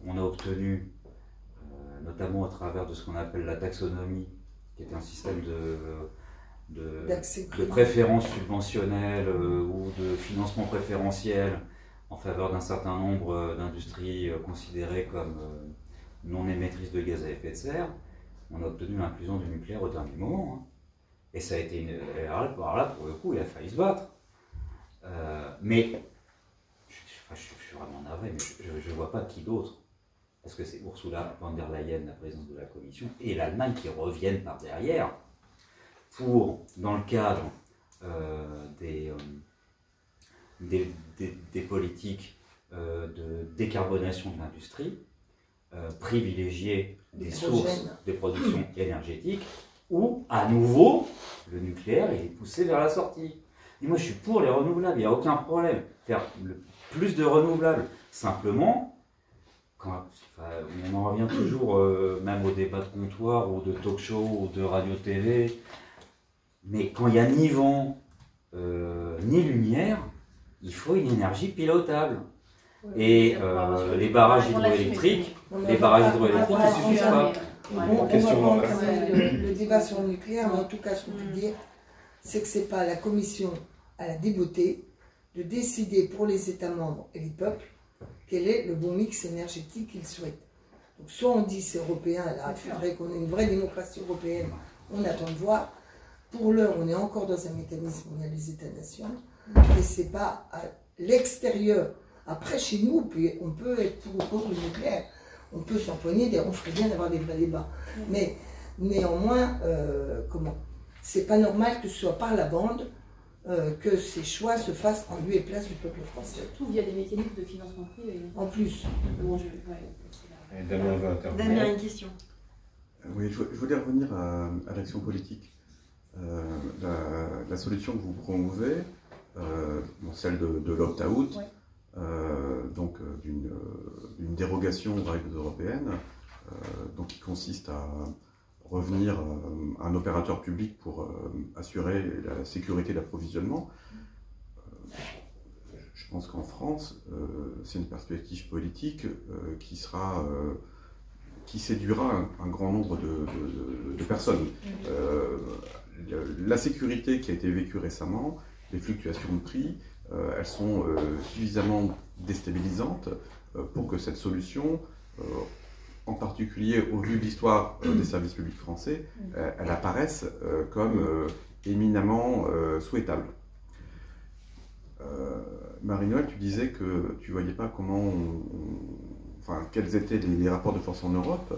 on a obtenu, notamment à travers de ce qu'on appelle la taxonomie, qui est un système de préférence subventionnelle ou de financement préférentiel en faveur d'un certain nombre d'industries considérées comme non émettrices de gaz à effet de serre. On a obtenu l'inclusion du nucléaire au dernier moment. Hein. Et ça a été alors là, pour le coup, il a failli se battre. Mais je suis vraiment navré, mais je ne vois pas qui d'autre. Parce que c'est Ursula von der Leyen, la présidente de la Commission, et l'Allemagne qui reviennent par derrière pour, dans le cadre des politiques de décarbonation de l'industrie, privilégier des sources de production énergétique où, à nouveau, le nucléaire il est poussé vers la sortie. Et moi, je suis pour les renouvelables, il n'y a aucun problème. Faire plus de renouvelables, simplement, on en revient toujours, même au débat de comptoir, ou de talk-show, ou de radio-tv, mais quand il n'y a ni vent, ni lumière, il faut une énergie pilotable. Et les barrages hydroélectriques, ne suffisent pas. On va prendre le débat sur le nucléaire, mais en tout cas, ce qu'on peut dire, c'est que ce n'est pas la Commission à la débeauté de décider pour les États membres et les peuples quel est le bon mix énergétique qu'ils souhaitent. Donc, soit on dit c'est européen, là, il faudrait qu'on ait une vraie démocratie européenne, on attend de voir. Pour l'heure, on est encore dans un mécanisme où il y a les États-nations, et ce n'est pas à l'extérieur. Après, chez nous, on peut être pour ou contre le nucléaire. On peut s'empoigner, on ferait bien d'avoir des vrais débats. Mais néanmoins, c'est pas normal que ce soit par la bande que ces choix se fassent en lieu et place du peuple français. Surtout via des mécanismes de financement privé. En plus. Damien a une question. Oui, je voulais revenir à l'action politique. La solution que vous promouvez, celle de l'opt-out, donc d'une dérogation aux règles européennes, donc qui consiste à revenir à un opérateur public pour assurer la sécurité d'approvisionnement. Je pense qu'en France, c'est une perspective politique qui séduira un grand nombre de personnes. La sécurité qui a été vécue récemment, les fluctuations de prix, elles sont suffisamment déstabilisantes pour que cette solution, en particulier au vu de l'histoire des services publics français, elle apparaisse comme éminemment souhaitable. Marie-Noëlle, tu disais que tu ne voyais pas quels étaient les rapports de force en Europe.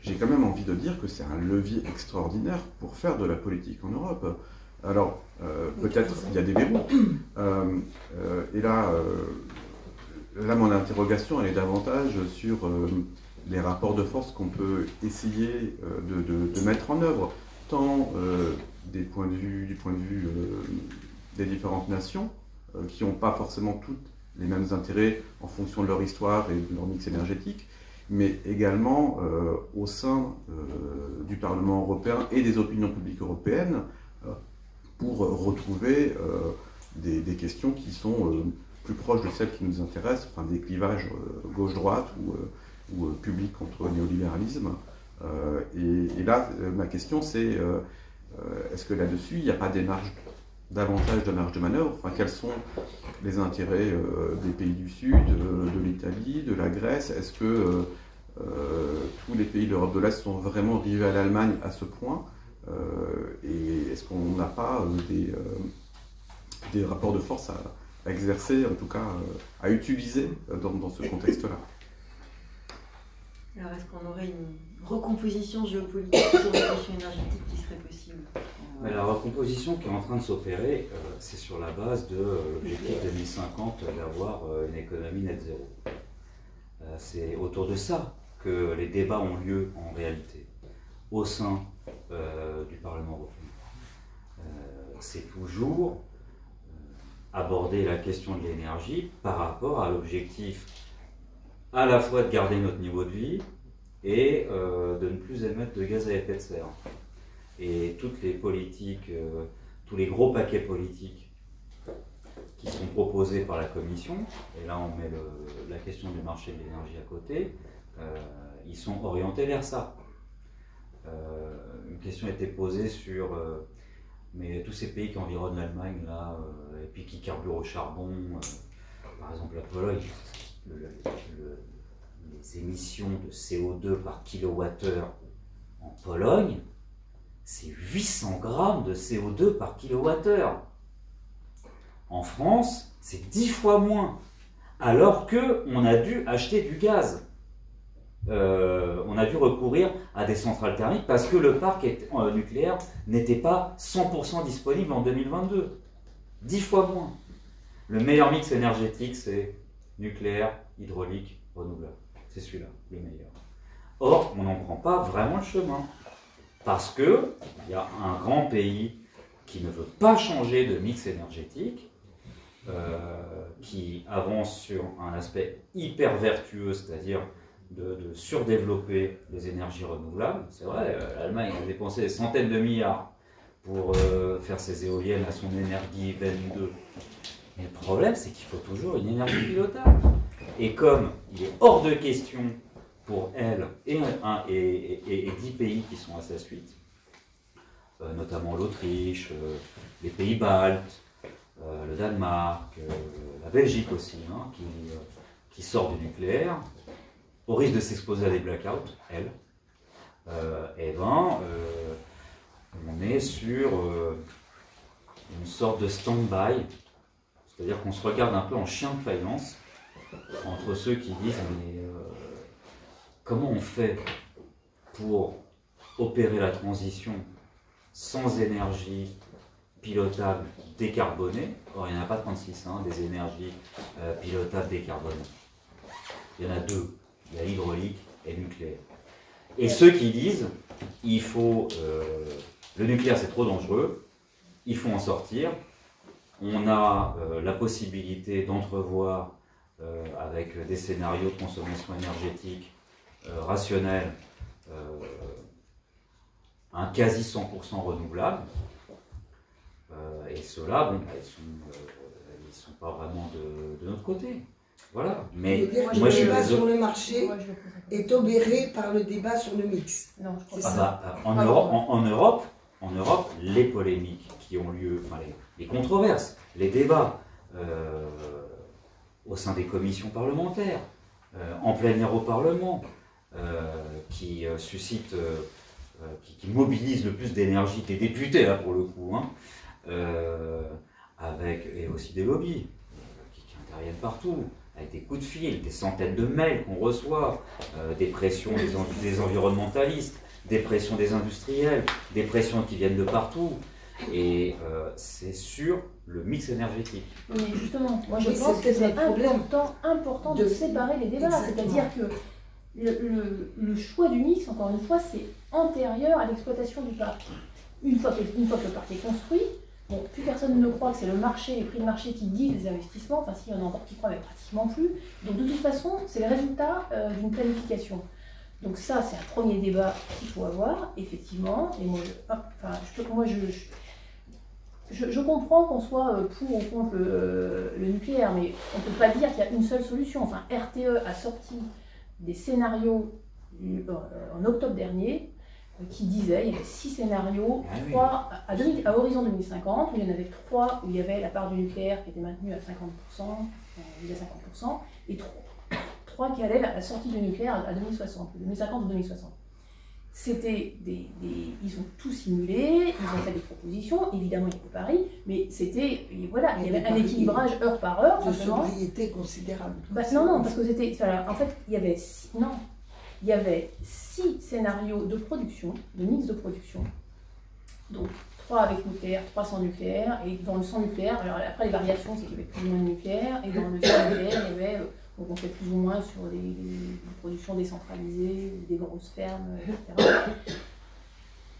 J'ai quand même envie de dire que c'est un levier extraordinaire pour faire de la politique en Europe. Alors, peut-être il y a des verrous. Et là, mon interrogation, elle est davantage sur les rapports de force qu'on peut essayer de mettre en œuvre, tant du point de vue des différentes nations, qui n'ont pas forcément toutes les mêmes intérêts en fonction de leur histoire et de leur mix énergétique, mais également au sein du Parlement européen et des opinions publiques européennes pour retrouver des questions qui sont plus proches de celles qui nous intéressent, enfin des clivages gauche-droite ou public contre le néolibéralisme. Et là, ma question c'est, est-ce que là-dessus, il n'y a pas davantage de marge de manœuvre? Enfin, quels sont les intérêts des pays du Sud, de l'Italie, de la Grèce? Est-ce que tous les pays de l'Europe de l'Est sont vraiment rivés à l'Allemagne à ce point? Et est-ce qu'on n'a pas des rapports de force à exercer, en tout cas à utiliser dans ce contexte-là? Alors, est-ce qu'on aurait une recomposition géopolitique sur la question énergétique qui serait possible? Mais la recomposition qui est en train de s'opérer, c'est sur la base de l'objectif 2050 d'avoir une économie net zéro. C'est autour de ça que les débats ont lieu en réalité, au sein du Parlement européen. C'est toujours aborder la question de l'énergie par rapport à l'objectif à la fois de garder notre niveau de vie et de ne plus émettre de gaz à effet de serre. Et toutes les politiques, tous les gros paquets politiques qui sont proposés par la Commission, et là on met la question du marché de l'énergie à côté, ils sont orientés vers ça. Une question a été posée sur mais tous ces pays qui environnent l'Allemagne, là, et puis qui carburent au charbon, par exemple la Pologne, les émissions de CO2 par kilowattheure en Pologne, c'est 800 grammes de CO2 par kilowattheure. En France, c'est 10 fois moins, alors qu'on a dû acheter du gaz. On a dû recourir à des centrales thermiques parce que le parc nucléaire n'était pas 100% disponible en 2022. 10 fois moins. Le meilleur mix énergétique, c'est nucléaire, hydraulique, renouvelable. C'est celui-là, le meilleur. Or, on n'en prend pas vraiment le chemin. Parce qu'il y a un grand pays qui ne veut pas changer de mix énergétique, qui avance sur un aspect hyper vertueux, c'est-à-dire de surdévelopper les énergies renouvelables. C'est vrai, l'Allemagne a dépensé des centaines de milliards pour faire ses éoliennes à son énergie 22. Mais le problème, c'est qu'il faut toujours une énergie pilotable. Et comme il est hors de question pour elle et 10 pays qui sont à sa suite, notamment l'Autriche, les pays baltes, le Danemark, la Belgique aussi, hein, qui sort du nucléaire, au risque de s'exposer à des blackouts, elle, on est sur une sorte de stand-by, c'est-à-dire qu'on se regarde un peu en chien de faïence entre ceux qui disent mais comment on fait pour opérer la transition sans énergie pilotable décarbonée? Or, il n'y en a pas 36, hein, des énergies pilotables décarbonées. Il y en a deux. Il y a l'hydraulique et le nucléaire. Et ceux qui disent il faut le nucléaire c'est trop dangereux, il faut en sortir. On a la possibilité d'entrevoir avec des scénarios de consommation énergétique rationnels un quasi 100% renouvelable. Et ceux-là, bon, ils sont pas vraiment de notre côté. Voilà. Mais moi, le débat sur le marché est obéré par le débat sur le mix. Non, je crois pas. En Europe, les polémiques qui ont lieu, enfin, les controverses, les débats au sein des commissions parlementaires, en plein air au Parlement, qui suscitent, qui mobilisent le plus d'énergie que les députés, là, pour le coup, hein, et aussi des lobbies qui interviennent partout, avec des coups de fil, des centaines de mails qu'on reçoit, des pressions des environnementalistes, des pressions des industriels, des pressions qui viennent de partout. Et c'est sur le mix énergétique. Mais justement, moi je pense que c'est important de séparer les débats. C'est-à-dire que le choix du mix, encore une fois, c'est antérieur à l'exploitation du parc. Une fois que le parc est construit, Bon, plus personne ne croit que c'est le marché, les prix de marché qui guident les investissements, enfin s'il y en a encore qui croient, mais pratiquement plus. Donc de toute façon, c'est le résultat d'une planification. Donc ça, c'est un premier débat qu'il faut avoir, effectivement. Et moi, je comprends qu'on soit pour ou contre le nucléaire, mais on ne peut pas dire qu'il y a une seule solution. Enfin, RTE a sorti des scénarios en octobre dernier qui disaient qu'il y avait 6 scénarios, 3 à horizon 2050, où il y en avait 3 où il y avait la part du nucléaire qui était maintenue à 50%, jusqu'à 50%, et 3 qui allaient à la sortie du nucléaire à 2060, 2050 ou 2060. Ils ont tout simulé, ils ont fait des propositions, évidemment il y a des paris, mais c'était, voilà, il y avait un équilibrage heure par heure. De sobriété considérable. Non, parce que c'était, en fait, il y avait 6 scénarios de production, de mix de production, donc 3 avec nucléaire, 3 sans nucléaire, et dans le sans nucléaire, alors après les variations c'est qu'il y avait plus ou moins de nucléaire, et dans le sans nucléaire il y avait, donc on fait plus ou moins sur des productions décentralisées, des grosses fermes, etc.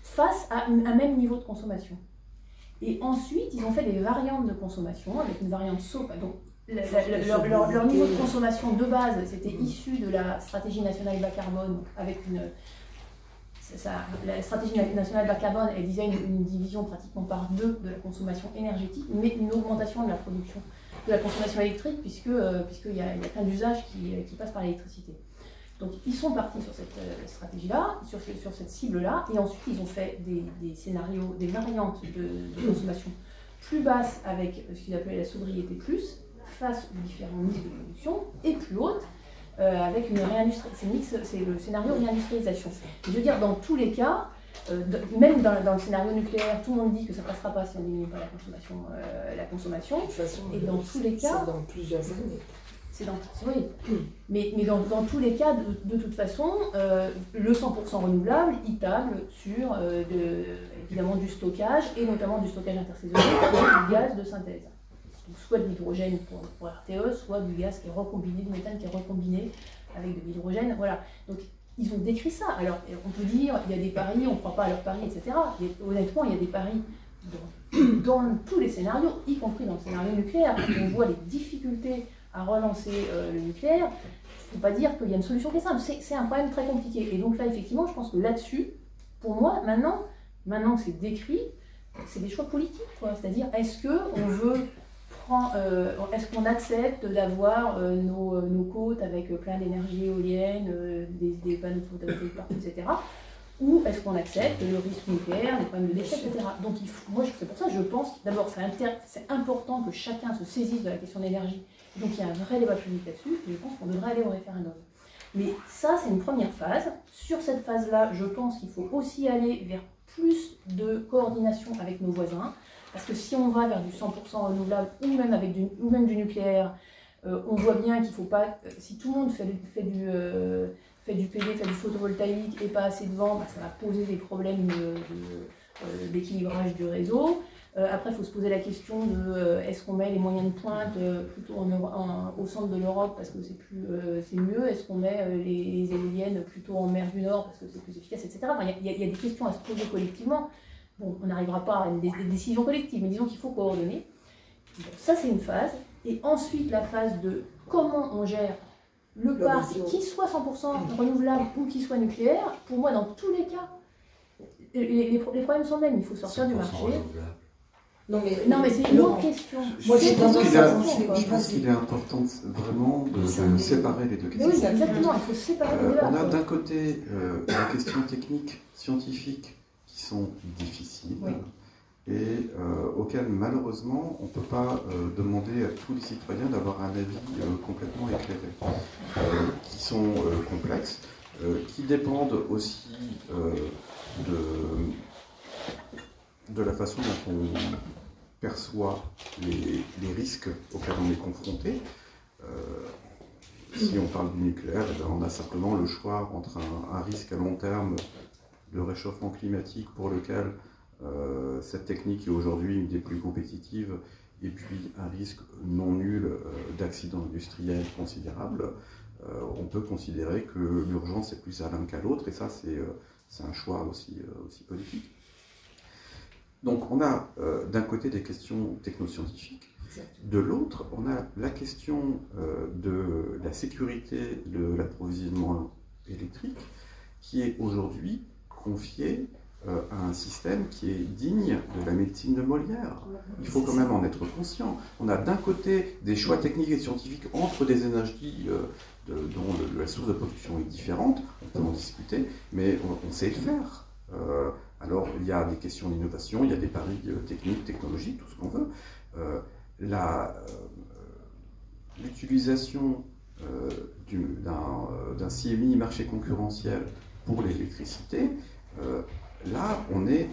Face à un même niveau de consommation. Et ensuite ils ont fait des variantes de consommation, avec une variante SOP, donc leur niveau de consommation de base, c'était issu de la stratégie nationale bas carbone, avec la stratégie nationale bas carbone, elle disait une division pratiquement par 2 de la consommation énergétique, mais une augmentation de la production, de la consommation électrique, puisqu'il y a plein d'usages qui passent par l'électricité. Donc ils sont partis sur cette stratégie-là, sur cette cible-là, et ensuite ils ont fait des scénarios, des variantes de consommation plus basses avec ce qu'ils appelaient la sobriété plus, face aux différents mix de production, et plus haute, avec une réindustrialisation. C'est le scénario réindustrialisation. Je veux dire, dans tous les cas, même dans le scénario nucléaire, tout le monde dit que ça ne passera pas si on ne diminue pas la consommation. De toute façon, et dans tous les cas, c'est dans plusieurs années. Oui. Mais dans tous les cas, de toute façon, le 100% renouvelable, il table sur évidemment du stockage, et notamment du stockage intersaisonnier, et du gaz de synthèse. Donc, soit de l'hydrogène pour RTE, soit du gaz qui est recombiné, du méthane qui est recombiné avec de l'hydrogène. Voilà. Donc ils ont décrit ça. Alors on peut dire, il y a des paris, on ne croit pas à leurs paris, etc. Honnêtement, il y a des paris dans tous les scénarios, y compris dans le scénario nucléaire. On voit les difficultés à relancer le nucléaire. Il ne faut pas dire qu'il y a une solution qui est simple. C'est un problème très compliqué. Et donc là, effectivement, je pense que là-dessus, pour moi, maintenant que c'est décrit, c'est des choix politiques. C'est-à-dire, est-ce qu'on accepte d'avoir nos côtes avec plein d'énergie éolienne, des panneaux photovoltaïques partout, etc. Ou est-ce qu'on accepte le risque nucléaire, les problèmes de déchets, etc. Donc c'est pour ça que je pense, d'abord, c'est important que chacun se saisisse de la question d'énergie. Donc il y a un vrai débat public là-dessus, et je pense qu'on devrait aller au référendum. Mais ça, c'est une première phase. Sur cette phase-là, je pense qu'il faut aussi aller vers plus de coordination avec nos voisins. Parce que si on va vers du 100% renouvelable ou même du nucléaire, on voit bien qu'il ne faut pas. Si tout le monde fait du PV, fait du photovoltaïque et pas assez de vent, ça va poser des problèmes d'équilibrage du réseau. Après, il faut se poser la question de est-ce qu'on met les moyens de pointe plutôt au centre de l'Europe parce que c'est mieux. Est-ce qu'on met les éoliennes plutôt en mer du Nord parce que c'est plus efficace, etc. Enfin, il y a des questions à se poser collectivement. Bon, on n'arrivera pas à des décisions collectives, mais disons qu'il faut coordonner. Bon, ça, c'est une phase. Et ensuite, la phase de comment on gère le parc, qu'il soit 100% renouvelable ou qu'il soit nucléaire. Pour moi, dans tous les cas, les problèmes sont les mêmes. Il faut sortir du marché. Non, mais c'est une autre question. Moi, j'ai tendance à penser. Je pense qu'il est important vraiment de séparer les deux questions. Oui, exactement. Il faut séparer les deux. On a d'un côté la question technique, scientifique, qui sont difficiles et auxquelles malheureusement on ne peut pas demander à tous les citoyens d'avoir un avis complètement éclairé, qui sont complexes, qui dépendent aussi de la façon dont on perçoit les risques auxquels on est confronté. Si on parle du nucléaire, on a simplement le choix entre un risque à long terme de réchauffement climatique pour lequel cette technique est aujourd'hui une des plus compétitives, et puis un risque non nul d'accident industriel considérable. On peut considérer que l'urgence est plus à l'un qu'à l'autre, et ça c'est un choix aussi politique. Donc on a d'un côté des questions technoscientifiques, de l'autre on a la question de la sécurité de l'approvisionnement électrique qui est aujourd'hui confiée à un système qui est digne de la médecine de Molière. Il faut quand même en être conscient. On a d'un côté des choix techniques et scientifiques entre des énergies dont la source de production est différente, on peut en discuter, mais on sait le faire. Alors il y a des questions d'innovation, il y a des paris techniques, technologiques, tout ce qu'on veut. L'utilisation d'un CMI marché concurrentiel pour l'électricité, là, on est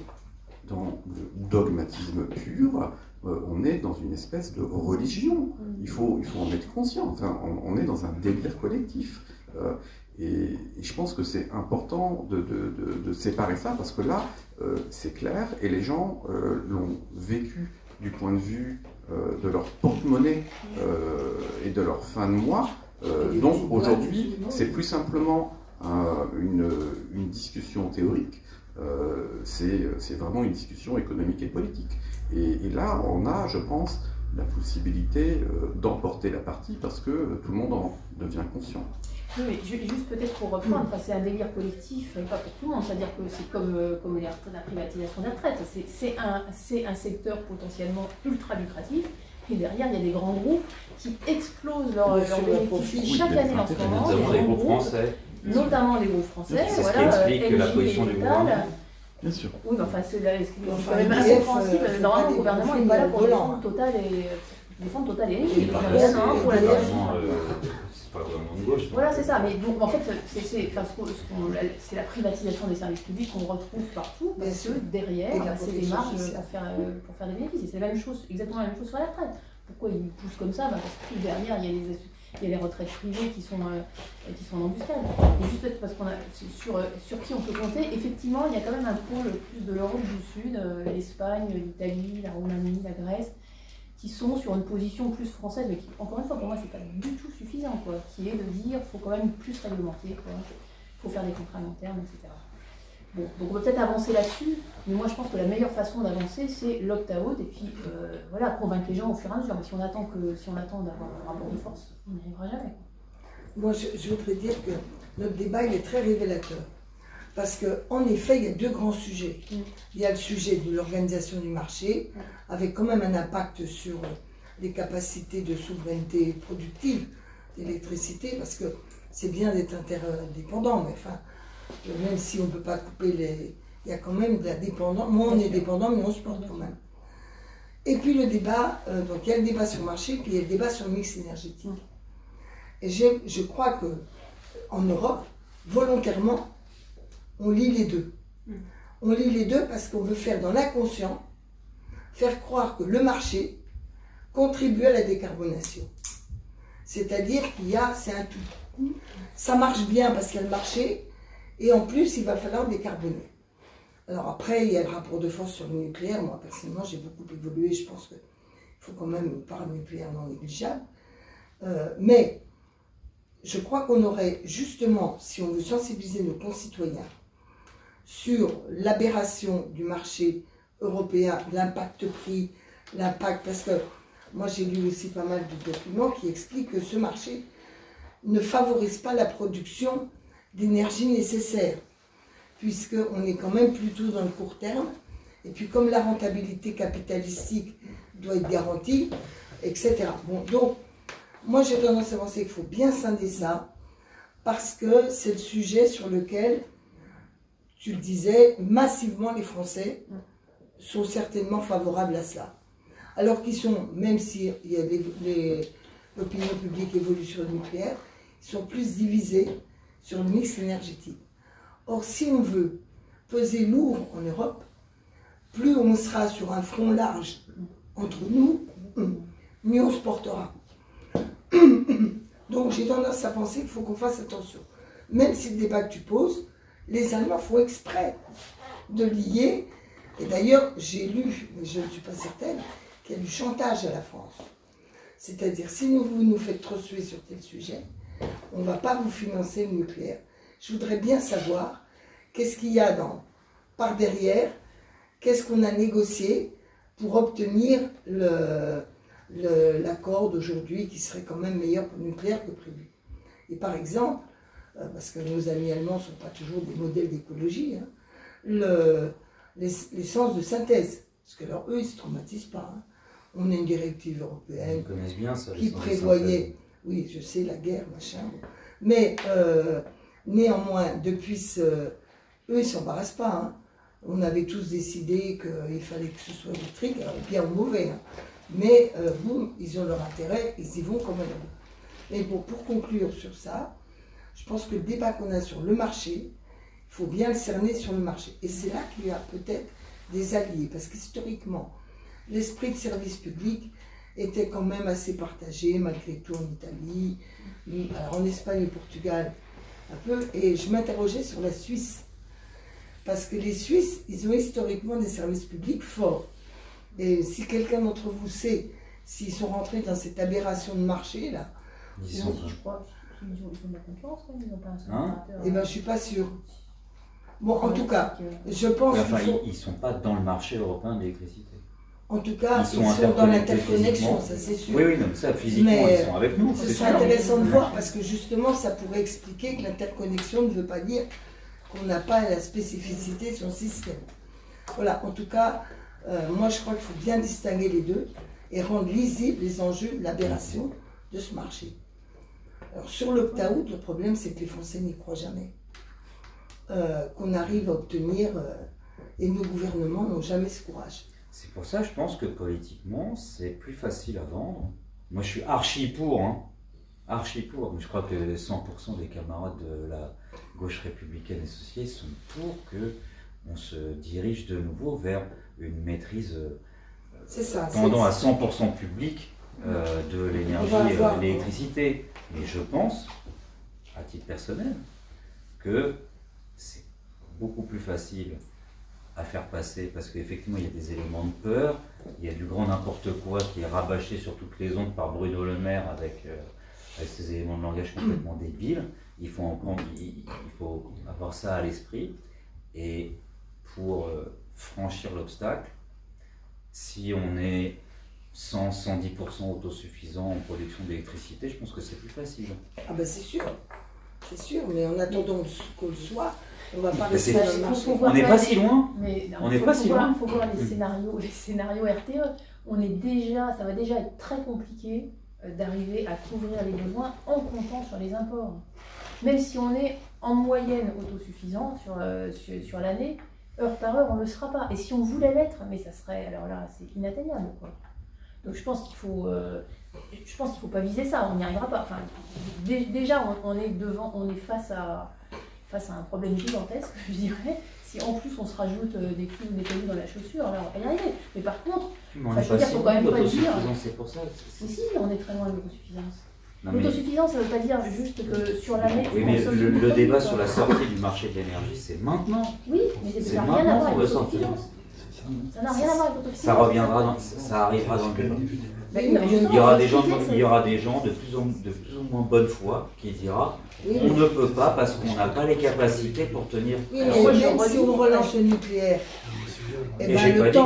dans le dogmatisme pur, on est dans une espèce de religion. Il faut en être conscient. Enfin, on est dans un délire collectif. Et je pense que c'est important de séparer ça, parce que là, c'est clair, et les gens l'ont vécu du point de vue de leur porte-monnaie et de leur fin de mois. Donc aujourd'hui, c'est plus simplement une discussion théorique. C'est vraiment une discussion économique et politique. Et là, on a, je pense, la possibilité d'emporter la partie parce que tout le monde en devient conscient. Oui, mais juste peut-être pour reprendre, c'est un délire collectif, et pas pour tout le monde, c'est-à-dire que c'est comme la privatisation des retraites, c'est un secteur potentiellement ultra lucratif, et derrière il y a des grands groupes qui explosent leurs bénéfices chaque année en ce moment, notamment les groupes français. Notamment les groupes français, c'est ce qui explique la position du gouvernement. Bien sûr. Oui, mais enfin, c'est quand même incompréhensible. Normalement, le gouvernement n'est pas là pour défendre Total et Engie. Pour la c'est pas vraiment de gauche. Voilà, c'est ça. Mais donc, en fait, c'est la privatisation des services publics qu'on retrouve partout, parce que derrière, c'est des marges pour faire des bénéfices. C'est la même chose, exactement la même chose sur la retraite. Pourquoi ils poussent comme ça? Parce que derrière, il y a les retraites privées qui sont en embuscade. Et juste peut-être parce qu'on a sur qui on peut compter, effectivement, il y a quand même un pôle plus de l'Europe du Sud, l'Espagne, l'Italie, la Roumanie, la Grèce, qui sont sur une position plus française, mais qui, encore une fois, pour moi, c'est pas du tout suffisant, quoi, qui est de dire qu'il faut quand même plus réglementer, il faut faire des contrats à long terme, etc. Bon, donc on peut peut-être avancer là-dessus, mais moi je pense que la meilleure façon d'avancer, c'est l'opt-out, et puis voilà, convaincre les gens au fur et à mesure. Mais si on attend d'avoir un rapport de force, on n'y arrivera jamais. Moi, je voudrais dire que notre débat, il est très révélateur. Parce qu'en effet, il y a deux grands sujets. Il y a le sujet de l'organisation du marché, avec quand même un impact sur les capacités de souveraineté productive d'électricité, parce que c'est bien d'être interdépendant, mais enfin, même si on ne peut pas couper il y a quand même de la dépendance. Moi, on est dépendant, mais on se porte quand même. Et puis le débat, donc il y a le débat sur le marché, puis il y a le débat sur le mix énergétique. Et je crois qu'en Europe, volontairement, on lit les deux. On lit les deux parce qu'on veut faire dans l'inconscient, faire croire que le marché contribue à la décarbonation. C'est-à-dire c'est un tout. Ça marche bien parce qu'il y a le marché, et en plus, il va falloir décarboner. Alors après, il y a le rapport de force sur le nucléaire. Moi, personnellement, j'ai beaucoup évolué. Je pense qu'il faut quand même une part nucléaire non négligeable. Mais je crois qu'on aurait justement, si on veut sensibiliser nos concitoyens sur l'aberration du marché européen, l'impact prix, l'impact, parce que moi j'ai lu aussi pas mal de documents qui expliquent que ce marché ne favorise pas la production d'énergie nécessaire, puisqu'on est quand même plutôt dans le court terme, et puis comme la rentabilité capitalistique doit être garantie, etc. Bon, donc, moi j'ai tendance à penser qu'il faut bien scinder ça, parce que c'est le sujet sur lequel, tu le disais, massivement les Français sont certainement favorables à cela. Alors qu'ils sont, même si l'opinion publique évolue sur le nucléaire, ils sont plus divisés sur le mix énergétique. Or, si on veut peser lourd en Europe, plus on sera sur un front large entre nous, mieux on se portera. Donc j'ai tendance à penser qu'il faut qu'on fasse attention. Même si le débat que tu poses, les Allemands font exprès de lier. Et d'ailleurs, j'ai lu, mais je ne suis pas certaine, qu'il y a du chantage à la France. C'est-à-dire, si vous nous faites trop suer sur tel sujet, on ne va pas vous financer le nucléaire. Je voudrais bien savoir qu'est-ce qu'il y a par derrière qu'est-ce qu'on a négocié pour obtenir l'accord d'aujourd'hui qui serait quand même meilleur pour le nucléaire que prévu. Et par exemple, parce que nos amis allemands ne sont pas toujours des modèles d'écologie, hein, l'essence de synthèse, parce que alors eux, ils ne se traumatisent pas. Hein. On a une directive européenne bien, ça, qui prévoyait, oui, je sais, la guerre, machin, mais néanmoins, depuis eux, ils ne s'embarrassent pas. Hein. On avait tous décidé qu'il fallait que ce soit électrique, alors bien ou mauvais. Hein. Mais bon, ils ont leur intérêt, ils y vont comme un homme. Mais bon, pour conclure sur ça, je pense que le débat qu'on a sur le marché, il faut bien le cerner sur le marché. Et c'est là qu'il y a peut-être des alliés, parce qu'historiquement, l'esprit de service public était quand même assez partagé, malgré tout en Italie, alors en Espagne et au Portugal, un peu. Et je m'interrogeais sur la Suisse, parce que les Suisses, ils ont historiquement des services publics forts. Et si quelqu'un d'entre vous sait s'ils sont rentrés dans cette aberration de marché, là, je crois qu'ils ont de la concurrence, ils n'ont pas un opérateur. Eh bien, je ne suis pas sûre. Bon, en tout cas, je pense ils ne sont pas dans le marché européen de l'électricité. En tout cas, ils sont dans l'interconnexion, ça c'est sûr. Oui, oui, non, ça, physiquement, ils sont avec nous. Ce serait intéressant de voir, parce que justement, ça pourrait expliquer que l'interconnexion ne veut pas dire qu'on n'a pas la spécificité de son système. Voilà, en tout cas, moi je crois qu'il faut bien distinguer les deux et rendre lisibles les enjeux de l'aberration de ce marché. Alors sur l'opt-out, le problème c'est que les Français n'y croient jamais. Qu'on arrive à obtenir, et nos gouvernements n'ont jamais ce courage. C'est pour ça, je pense que politiquement, c'est plus facile à vendre. Moi, je suis archi pour, hein. Archi pour. Mais je crois que 100% des camarades de la gauche républicaine associée sont pour que on se dirige de nouveau vers une maîtrise tendant à 100% public de l'énergie et de l'électricité. Mais je pense, à titre personnel, que c'est beaucoup plus facile à faire passer, parce qu'effectivement il y a des éléments de peur, il y a du grand n'importe quoi qui est rabâché sur toutes les ondes par Bruno Le Maire avec ces éléments de langage complètement débiles. Il faut avoir ça à l'esprit, et pour franchir l'obstacle, si on est 110% autosuffisant en production d'électricité, je pense que c'est plus facile. Ah ben c'est sûr, mais en attendant qu'on le soit, on va pas rester dans le marché. On n'est pas si loin. On n'est pas si loin. Il faut voir les scénarios RTE. Ça va déjà être très compliqué d'arriver à couvrir les besoins en comptant sur les imports. Même si on est en moyenne autosuffisant sur l'année, heure par heure, on ne le sera pas. Et si on voulait l'être, mais ça serait, alors là, c'est inatteignable, quoi. Donc je pense qu'il faut pas viser ça, on n'y arrivera pas. Enfin, déjà, on est face à un problème gigantesque, je dirais. Si en plus on se rajoute des clous ou des cailloux dans la chaussure, alors on va y arriver. Mais par contre, je veux dire, faut quand même pas dire. C'est pour ça. Si, on est très loin de l'autosuffisance. L'autosuffisance, ça ne veut pas dire juste que sur l'année. Oui, mais le débat sur la sortie du marché de l'énergie, c'est maintenant. Oui, mais ça n'a rien à voir avec l'autosuffisance. Ça n'a rien à voir avec l'autosuffisance. Ça arrivera dans le débat. Il y aura des gens de plus ou moins bonne foi qui dira on ne peut pas parce qu'on n'a pas les capacités pour tenir. Oui, mais si on relance le nucléaire. Et j'ai pas dit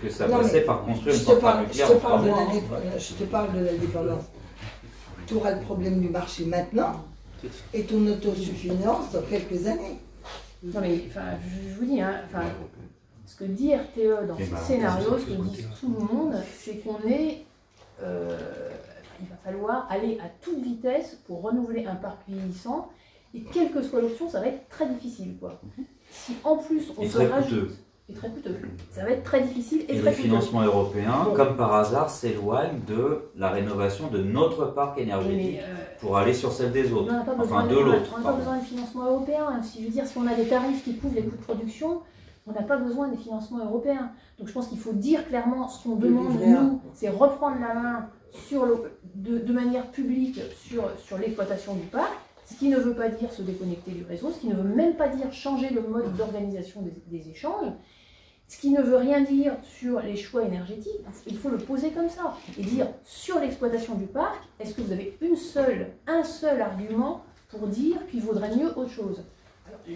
que ça passait par construire une centrale nucléaire. Je te parle de l'indépendance. Tu auras le problème du marché maintenant et ton autosuffisance dans quelques années. Non mais je vous dis, hein, ce que dit RTE dans ce scénario, ce que dit tout le monde, c'est qu'on est... il va falloir aller à toute vitesse pour renouveler un parc vieillissant, et quelle que soit l'option, ça va être très difficile, quoi. Si en plus on se rajoute... Et très coûteux. Ça va être très difficile et très coûteux. Le financement européen, comme par hasard, s'éloigne de la rénovation de notre parc énergétique pour aller sur celle des autres. Enfin, de l'autre. On n'a pas besoin de financement européen. Si je veux dire, si on a des tarifs qui couvrent les coûts de production, on n'a pas besoin des financements européens. Donc je pense qu'il faut dire clairement ce qu'on demande, nous, c'est reprendre la main de manière publique sur l'exploitation du parc, ce qui ne veut pas dire se déconnecter du réseau, ce qui ne veut même pas dire changer le mode d'organisation des échanges, ce qui ne veut rien dire sur les choix énergétiques. Il faut le poser comme ça et dire sur l'exploitation du parc, est-ce que vous avez un seul argument pour dire qu'il vaudrait mieux autre chose?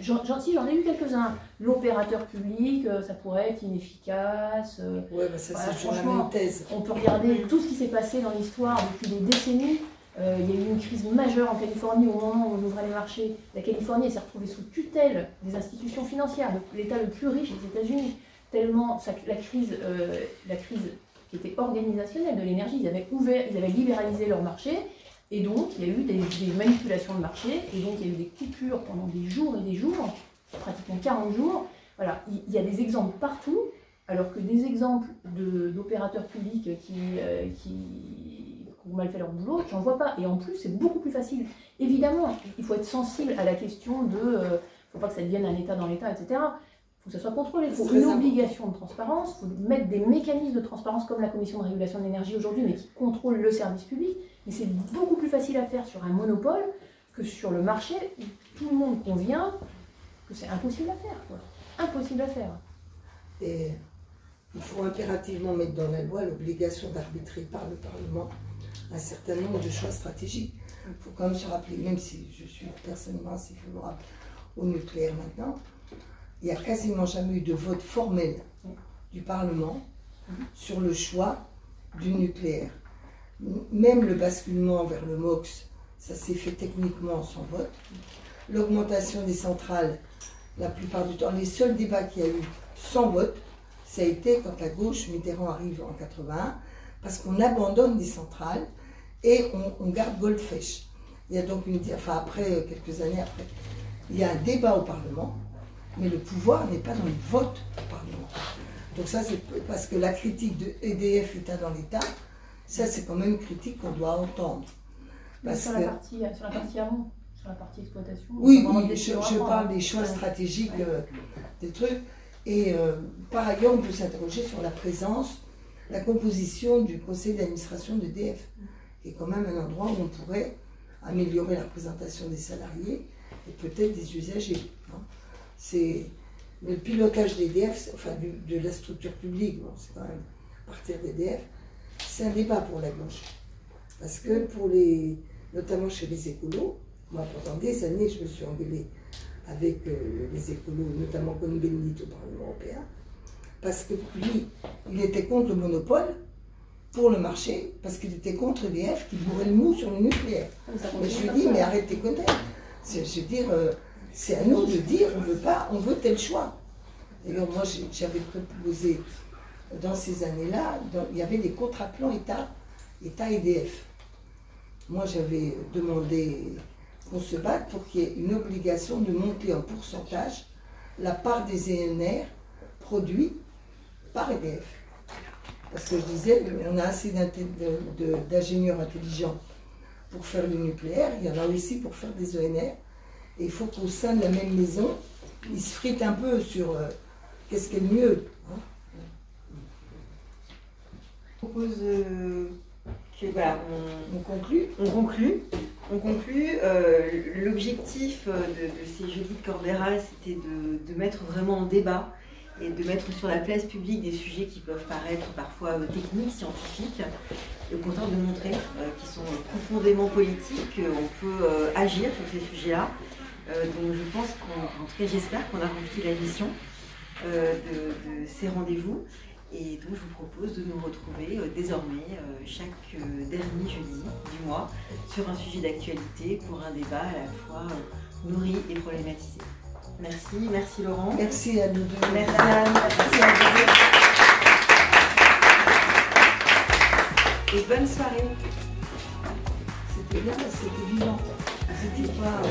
J'en ai eu quelques-uns. L'opérateur public, ça pourrait être inefficace. Ouais, bah ça, voilà, c'est la même thèse. On peut regarder tout ce qui s'est passé dans l'histoire depuis des décennies. Il y a eu une crise majeure en Californie au moment où on ouvrait les marchés. La Californie s'est retrouvée sous tutelle des institutions financières, de l'État le plus riche des États-Unis. Tellement la crise qui était organisationnelle de l'énergie, ils avaient libéralisé leur marché. Et donc, il y a eu des manipulations de marché, et donc il y a eu des coupures pendant des jours et des jours, pratiquement 40 jours. Voilà, il y a des exemples partout, alors que des exemples d'opérateurs publics qui ont mal fait leur boulot, j'en vois pas. Et en plus, c'est beaucoup plus facile. Évidemment, il faut être sensible à la question de... il ne faut pas que ça devienne un État dans l'État, etc. Il faut que ça soit contrôlé. Il faut une obligation de transparence, il faut mettre des mécanismes de transparence comme la Commission de régulation de l'énergie aujourd'hui, mais qui contrôle le service public. Et c'est beaucoup plus facile à faire sur un monopole que sur le marché où tout le monde convient que c'est impossible à faire, quoi. Impossible à faire. Et il faut impérativement mettre dans la loi l'obligation d'arbitrer par le Parlement un certain nombre de choix stratégiques. Il faut quand même se rappeler, même si je suis personnellement assez favorable au nucléaire maintenant, il n'y a quasiment jamais eu de vote formel du Parlement sur le choix du nucléaire. Même le basculement vers le MOX, ça s'est fait techniquement sans vote. L'augmentation des centrales, la plupart du temps, les seuls débats qu'il y a eu sans vote, ça a été quand la gauche, Mitterrand arrive en 81, parce qu'on abandonne des centrales et on garde Goldfish. Il y a donc après, quelques années après, il y a un débat au Parlement, mais le pouvoir n'est pas dans le vote au Parlement. Donc ça, c'est parce que la critique de EDF, État dans l'État, ça, c'est quand même une critique qu'on doit entendre. Sur la partie amont, sur la partie exploitation. Oui, je parle des choix stratégiques, des trucs. Et par ailleurs, on peut s'interroger sur la présence, la composition du conseil d'administration d'EDF, qui est quand même un endroit où on pourrait améliorer la représentation des salariés et peut-être des usagers. Hein. Mais le pilotage d'EDF, enfin de la structure publique, bon, c'est quand même à partir d'EDF, c'est un débat pour la gauche. Parce que notamment chez les écolos, moi pendant des années je me suis engueulée avec les écolos, notamment Cohn-Bendit au Parlement européen, parce que lui, il était contre le monopole pour le marché, parce qu'il était contre EDF qui bourrait le mou sur le nucléaire. Mais je lui dis, mais arrête tes conneries. Je veux dire, c'est à nous de dire, on veut tel choix. D'ailleurs, moi j'avais proposé, dans ces années-là, il y avait des contrats-plans État EDF. Moi, j'avais demandé qu'on se batte pour qu'il y ait une obligation de monter en pourcentage la part des ENR produits par EDF. Parce que je disais, on a assez d'ingénieurs intelligents pour faire du nucléaire, il y en a aussi pour faire des ENR. Et il faut qu'au sein de la même maison, ils se fritent un peu sur qu'est-ce qui est le mieux. Hein. Je propose que voilà, on conclut. L'objectif de ces jeudis de Corbera, c'était de mettre vraiment en débat et de mettre sur la place publique des sujets qui peuvent paraître parfois techniques, scientifiques, et au contraire de montrer qu'ils sont profondément politiques, qu'on peut agir sur ces sujets-là. Donc je pense en tout cas j'espère qu'on a rempli la mission de ces rendez-vous. Et donc je vous propose de nous retrouver désormais chaque dernier jeudi du mois sur un sujet d'actualité pour un débat à la fois nourri et problématisé. Merci Laurent. Merci à nous deux. Merci Anne. Merci à vous deux. Et bonne soirée. C'était bien, c'était vivant. C'était pas...